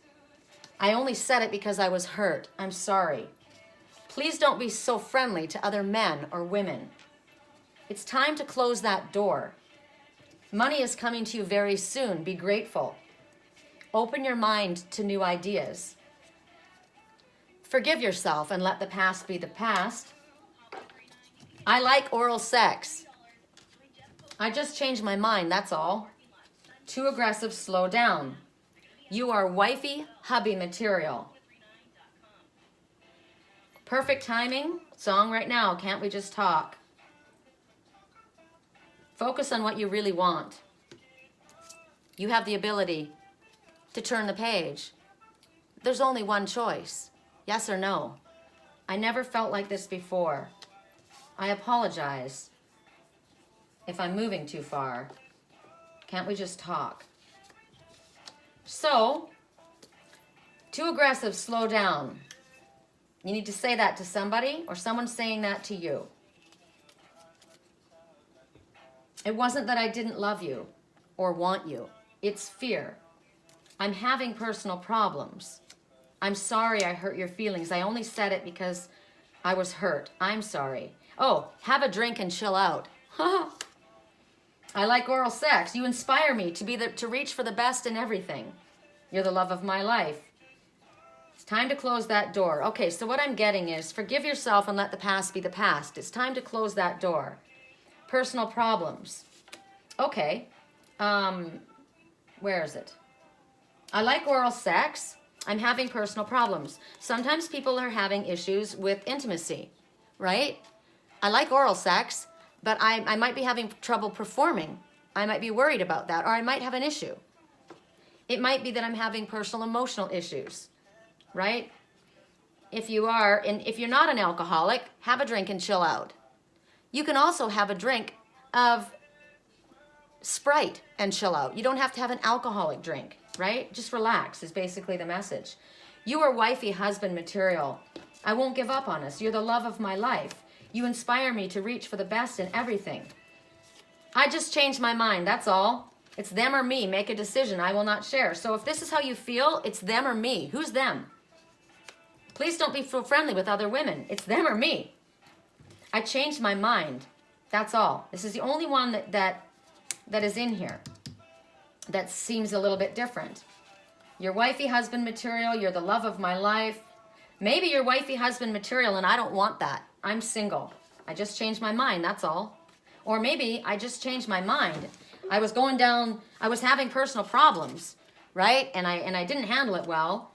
I only said it because I was hurt. I'm sorry. Please don't be so friendly to other men or women. It's time to close that door. Money is coming to you very soon. Be grateful. Open your mind to new ideas. Forgive yourself and let the past be the past. I like oral sex. I just changed my mind, that's all. Too aggressive, slow down. You are wifey-hubby material. Perfect timing. Song right now. Can't we just talk? Focus on what you really want. You have the ability to turn the page. there's only one choice. Yes or no? I never felt like this before. I apologize if I'm moving too far. Can't we just talk? So, too aggressive, slow down. You need to say that to somebody, or someone's saying that to you. It wasn't that I didn't love you or want you. It's fear. I'm having personal problems. I'm sorry I hurt your feelings. I only said it because I was hurt. I'm sorry. Oh, have a drink and chill out. I like oral sex. You inspire me to reach for the best in everything. You're the love of my life. It's time to close that door. Okay, so what I'm getting is forgive yourself and let the past be the past. It's time to close that door. Personal problems. Okay. Where is it? I like oral sex. I'm having personal problems. Sometimes people are having issues with intimacy, right? I like oral sex, but I might be having trouble performing. I might be worried about that, or I might have an issue. It might be that I'm having personal emotional issues, right? If you are, and if you're not an alcoholic, have a drink and chill out. You can also have a drink of Sprite and chill out. You don't have to have an alcoholic drink, right? Just relax is basically the message. You are wifey husband material. I won't give up on us. You're the love of my life. You inspire me to reach for the best in everything. I just changed my mind, that's all. It's them or me. Make a decision. I will not share. So if this is how you feel, it's them or me. Who's them? Please don't be so friendly with other women. It's them or me. I changed my mind. That's all. This is the only one that is in here that seems a little bit different. You're wifey husband material. You're the love of my life. Maybe you're wifey husband material and I don't want that. I'm single. I just changed my mind. That's all. Or maybe I just changed my mind. I was going down, I was having personal problems, right? And I didn't handle it well.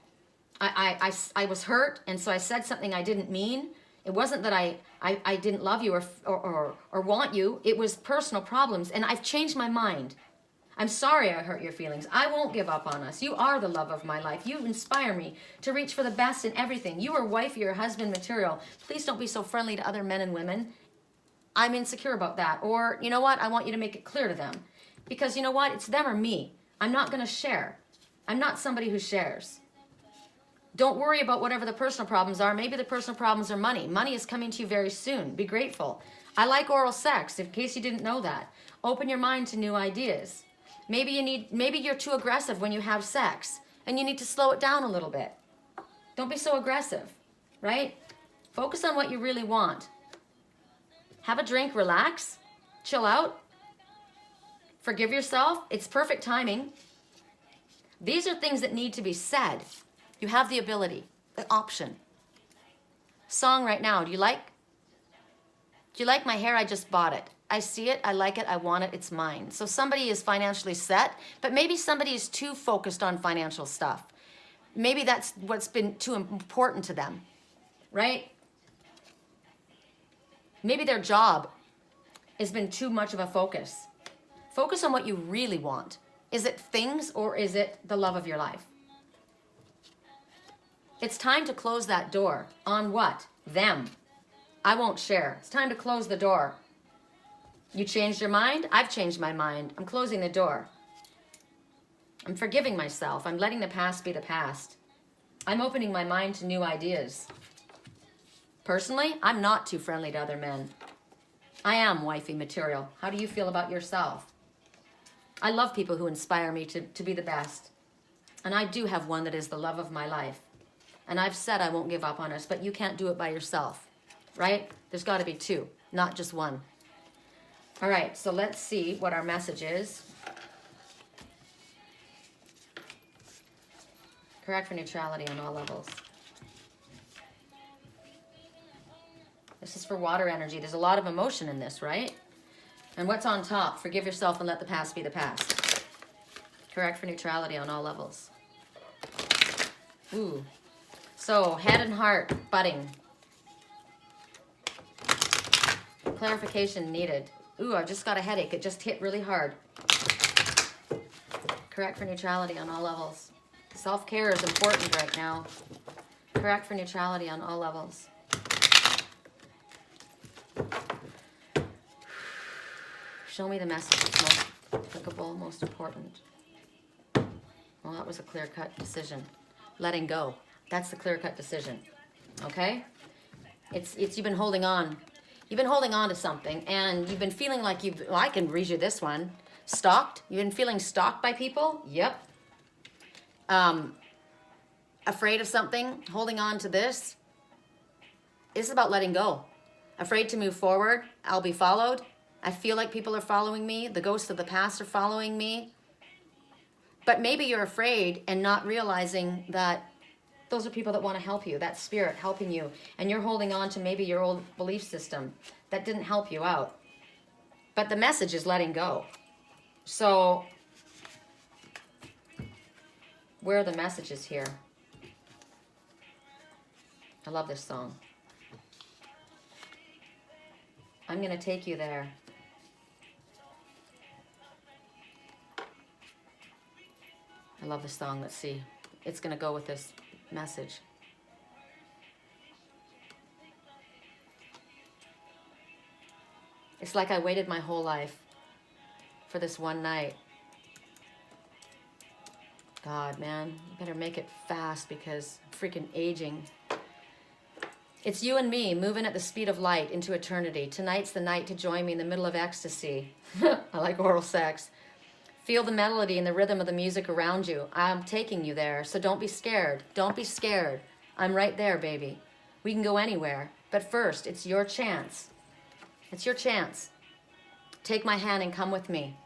I was hurt, and so I said something I didn't mean. It wasn't that I didn't love you or want you. It was personal problems, and I've changed my mind. I'm sorry I hurt your feelings. I won't give up on us. You are the love of my life. You inspire me to reach for the best in everything. You are wifey or husband material. Please don't be so friendly to other men and women. I'm insecure about that. Or, you know what? I want you to make it clear to them. Because you know what? It's them or me. I'm not going to share. I'm not somebody who shares. Don't worry about whatever the personal problems are. Maybe the personal problems are money. Money is coming to you very soon. Be grateful. I like oral sex, in case you didn't know that. Open your mind to new ideas. Maybe you're too aggressive when you have sex, and you need to slow it down a little bit. Don't be so aggressive, right? Focus on what you really want. Have a drink, relax, chill out. Forgive yourself. It's perfect timing. These are things that need to be said. You have the ability, the option. Song right now. Do you like my hair? I just bought it. I see it. I like it. I want it. It's mine. So somebody is financially set, but maybe somebody is too focused on financial stuff. Maybe that's what's been too important to them, right? Maybe their job has been too much of a focus. Focus on what you really want. Is it things or is it the love of your life? It's time to close that door. On what? Them. I won't share. It's time to close the door. You changed your mind? I've changed my mind. I'm closing the door. I'm forgiving myself. I'm letting the past be the past. I'm opening my mind to new ideas. Personally, I'm not too friendly to other men. I am wifey material. How do you feel about yourself? I love people who inspire me to be the best. And I do have one that is the love of my life. And I've said I won't give up on us, but you can't do it by yourself, right? There's got to be two, not just one. All right, so let's see what our message is. Correct for neutrality on all levels. This is for water energy. There's a lot of emotion in this, right? And what's on top? Forgive yourself and let the past be the past. Correct for neutrality on all levels. Ooh. So, head and heart, budding. Clarification needed. Ooh, I just got a headache. It just hit really hard. Correct for neutrality on all levels. Self-care is important right now. Correct for neutrality on all levels. Show me the message that's most applicable, most important. Well, that was a clear-cut decision. Letting go. That's the clear-cut decision. Okay? It's you've been holding on. You've been holding on to something, and you've been feeling like well, I can read you this one. Stalked. You've been feeling stalked by people? Yep. Afraid of something, holding on to this. It's about letting go. Afraid to move forward. I'll be followed. I feel like people are following me. The ghosts of the past are following me. But maybe you're afraid and not realizing that those are people that want to help you. That's spirit helping you. And you're holding on to maybe your old belief system that didn't help you out. But the message is letting go. So, where are the messages here? I love this song. I'm going to take you there. I love this song. Let's see. It's going to go with this message. It's like I waited my whole life for this one night. God, man, you better make it fast because I'm freaking aging. It's you and me moving at the speed of light into eternity. Tonight's the night to join me in the middle of ecstasy. I like oral sex. Feel the melody and the rhythm of the music around you. I'm taking you there, so don't be scared. Don't be scared. I'm right there, baby. We can go anywhere. But first, it's your chance. It's your chance. Take my hand and come with me.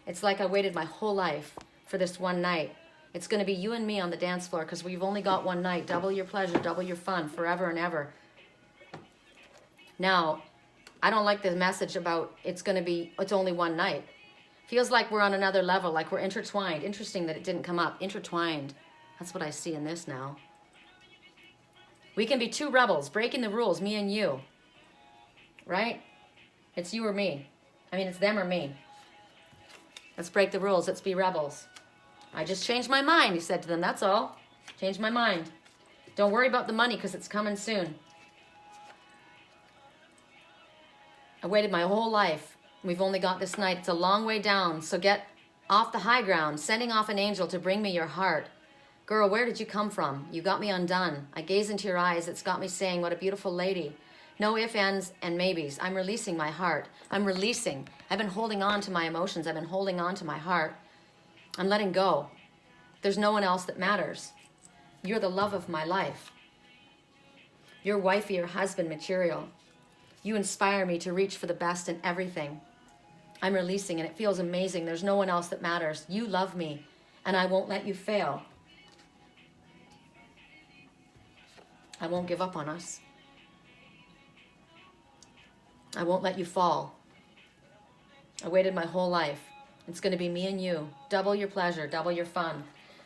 It's like I waited my whole life for this one night. It's going to be you and me on the dance floor because we've only got one night. Double your pleasure, double your fun, forever and ever. Now, I don't like the message about it's only one night. Feels like we're on another level, like we're intertwined. Interesting that it didn't come up. Intertwined. That's what I see in this now. We can be two rebels, breaking the rules, me and you. Right? It's you or me. I mean, it's them or me. Let's break the rules. Let's be rebels. I just changed my mind, he said to them. That's all. Changed my mind. Don't worry about the money because it's coming soon. I waited my whole life. We've only got this night. It's a long way down, so get off the high ground, sending off an angel to bring me your heart. Girl, where did you come from? You got me undone. I gaze into your eyes. It's got me saying, what a beautiful lady. No ifs, ands, and maybes. I'm releasing my heart. I'm releasing. I've been holding on to my emotions. I've been holding on to my heart. I'm letting go. There's no one else that matters. You're the love of my life. You're wifey or husband material. You inspire me to reach for the best in everything. I'm releasing, and it feels amazing. There's no one else that matters. You love me, and I won't let you fail. I won't give up on us. I won't let you fall. I waited my whole life. It's going to be me and you. Double your pleasure, double your fun.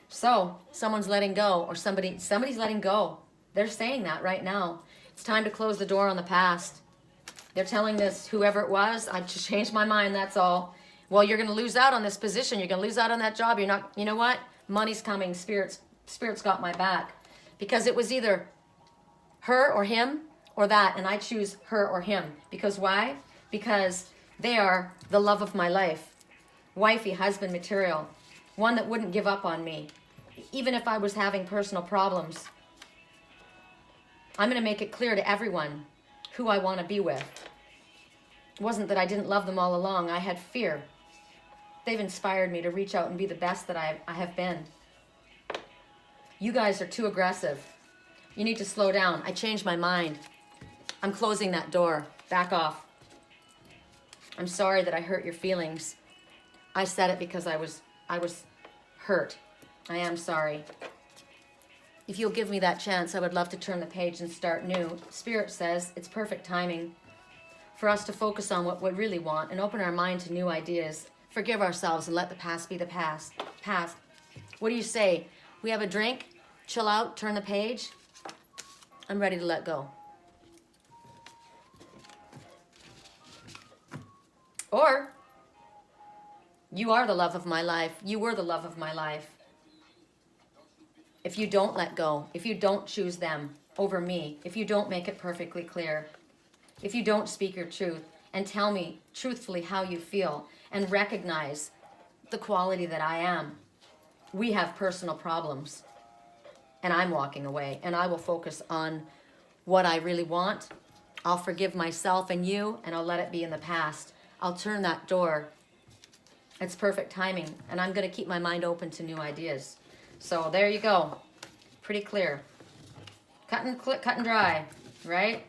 So, someone's letting go, or somebody's letting go. They're saying that right now. It's time to close the door on the past. They're telling this, whoever it was, I just changed my mind, that's all. Well, you're going to lose out on this position. You're going to lose out on that job. You're not, you know what? Money's coming. Spirit's got my back. Because it was either her or him or that, and I choose her or him. Because why? Because they are the love of my life. Wifey, husband material. One that wouldn't give up on me. Even if I was having personal problems. I'm going to make it clear to everyone who I want to be with. It wasn't that I didn't love them all along. I had fear. They've inspired me to reach out and be the best that I have been. You guys are too aggressive. You need to slow down. I changed my mind. I'm closing that door. Back off. I'm sorry that I hurt your feelings. I said it because I was hurt. I am sorry. If you'll give me that chance, I would love to turn the page and start new. Spirit says it's perfect timing for us to focus on what we really want and open our mind to new ideas. Forgive ourselves and let the past be the past. What do you say? We have a drink, chill out, turn the page. I'm ready to let go. Or, you are the love of my life. You were the love of my life. if you don't let go, if you don't choose them over me, if you don't make it perfectly clear, if you don't speak your truth and tell me truthfully how you feel and recognize the quality that I am, we have personal problems. And I'm walking away, and I will focus on what I really want. I'll forgive myself and you, and I'll let it be in the past. I'll turn that door. It's perfect timing, and I'm going to keep my mind open to new ideas. So there you go. Pretty clear. Cut and dry, right?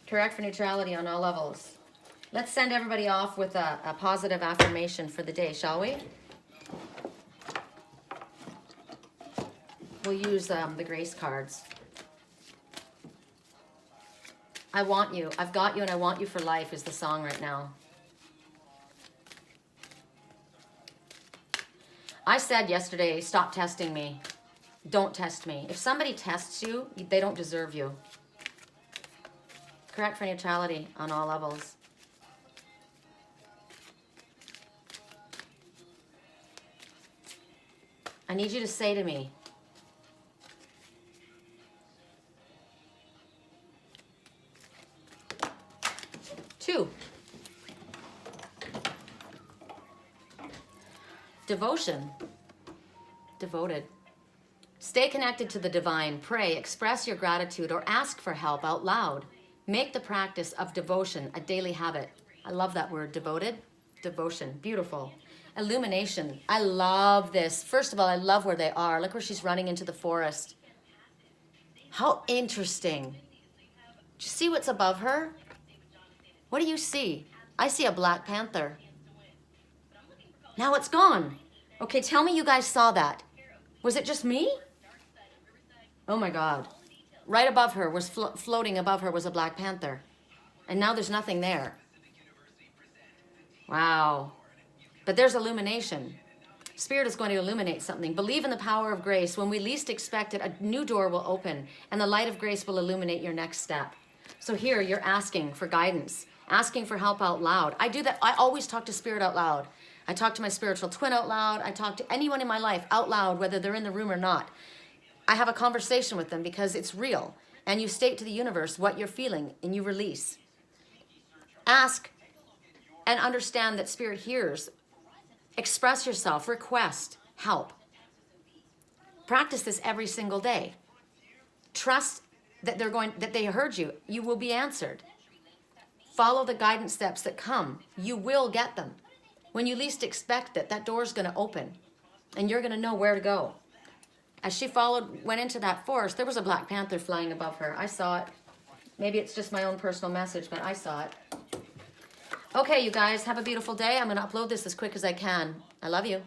Correct for neutrality on all levels. Let's send everybody off with a positive affirmation for the day, shall we? We'll use the grace cards. I want you. I've got you and I want you for life is the song right now. I said yesterday, stop testing me. Don't test me. If somebody tests you, they don't deserve you. Correct for neutrality on all levels. I need you to say to me, 2. Devotion. Devoted. Stay connected to the divine. Pray, express your gratitude, or ask for help out loud. Make the practice of devotion a daily habit. I love that word, devoted. Devotion. Beautiful. Illumination. I love this. First of all, I love where they are. Look where she's running into the forest. How interesting. Do you see what's above her? What do you see? I see a Black Panther. Now it's gone. Okay, tell me you guys saw that. Was it just me? Oh my God. Right above her was floating above her was a Black Panther. And now there's nothing there. Wow. But there's illumination. Spirit is going to illuminate something. Believe in the power of grace. When we least expect it, a new door will open and the light of grace will illuminate your next step. So here you're asking for guidance, asking for help out loud. I do that. I always talk to Spirit out loud. I talk to my spiritual twin out loud. I talk to anyone in my life out loud, whether they're in the room or not. I have a conversation with them because it's real. And you state to the universe what you're feeling and you release. Ask and understand that Spirit hears. Express yourself, request help. Practice this every single day. Trust that they heard you. You will be answered. Follow the guidance steps that come. You will get them. When you least expect it, that door's going to open and you're going to know where to go. As she went into that forest, there was a Black Panther flying above her. I saw it. Maybe it's just my own personal message, but I saw it. Okay, you guys, have a beautiful day. I'm going to upload this as quick as I can. I love you.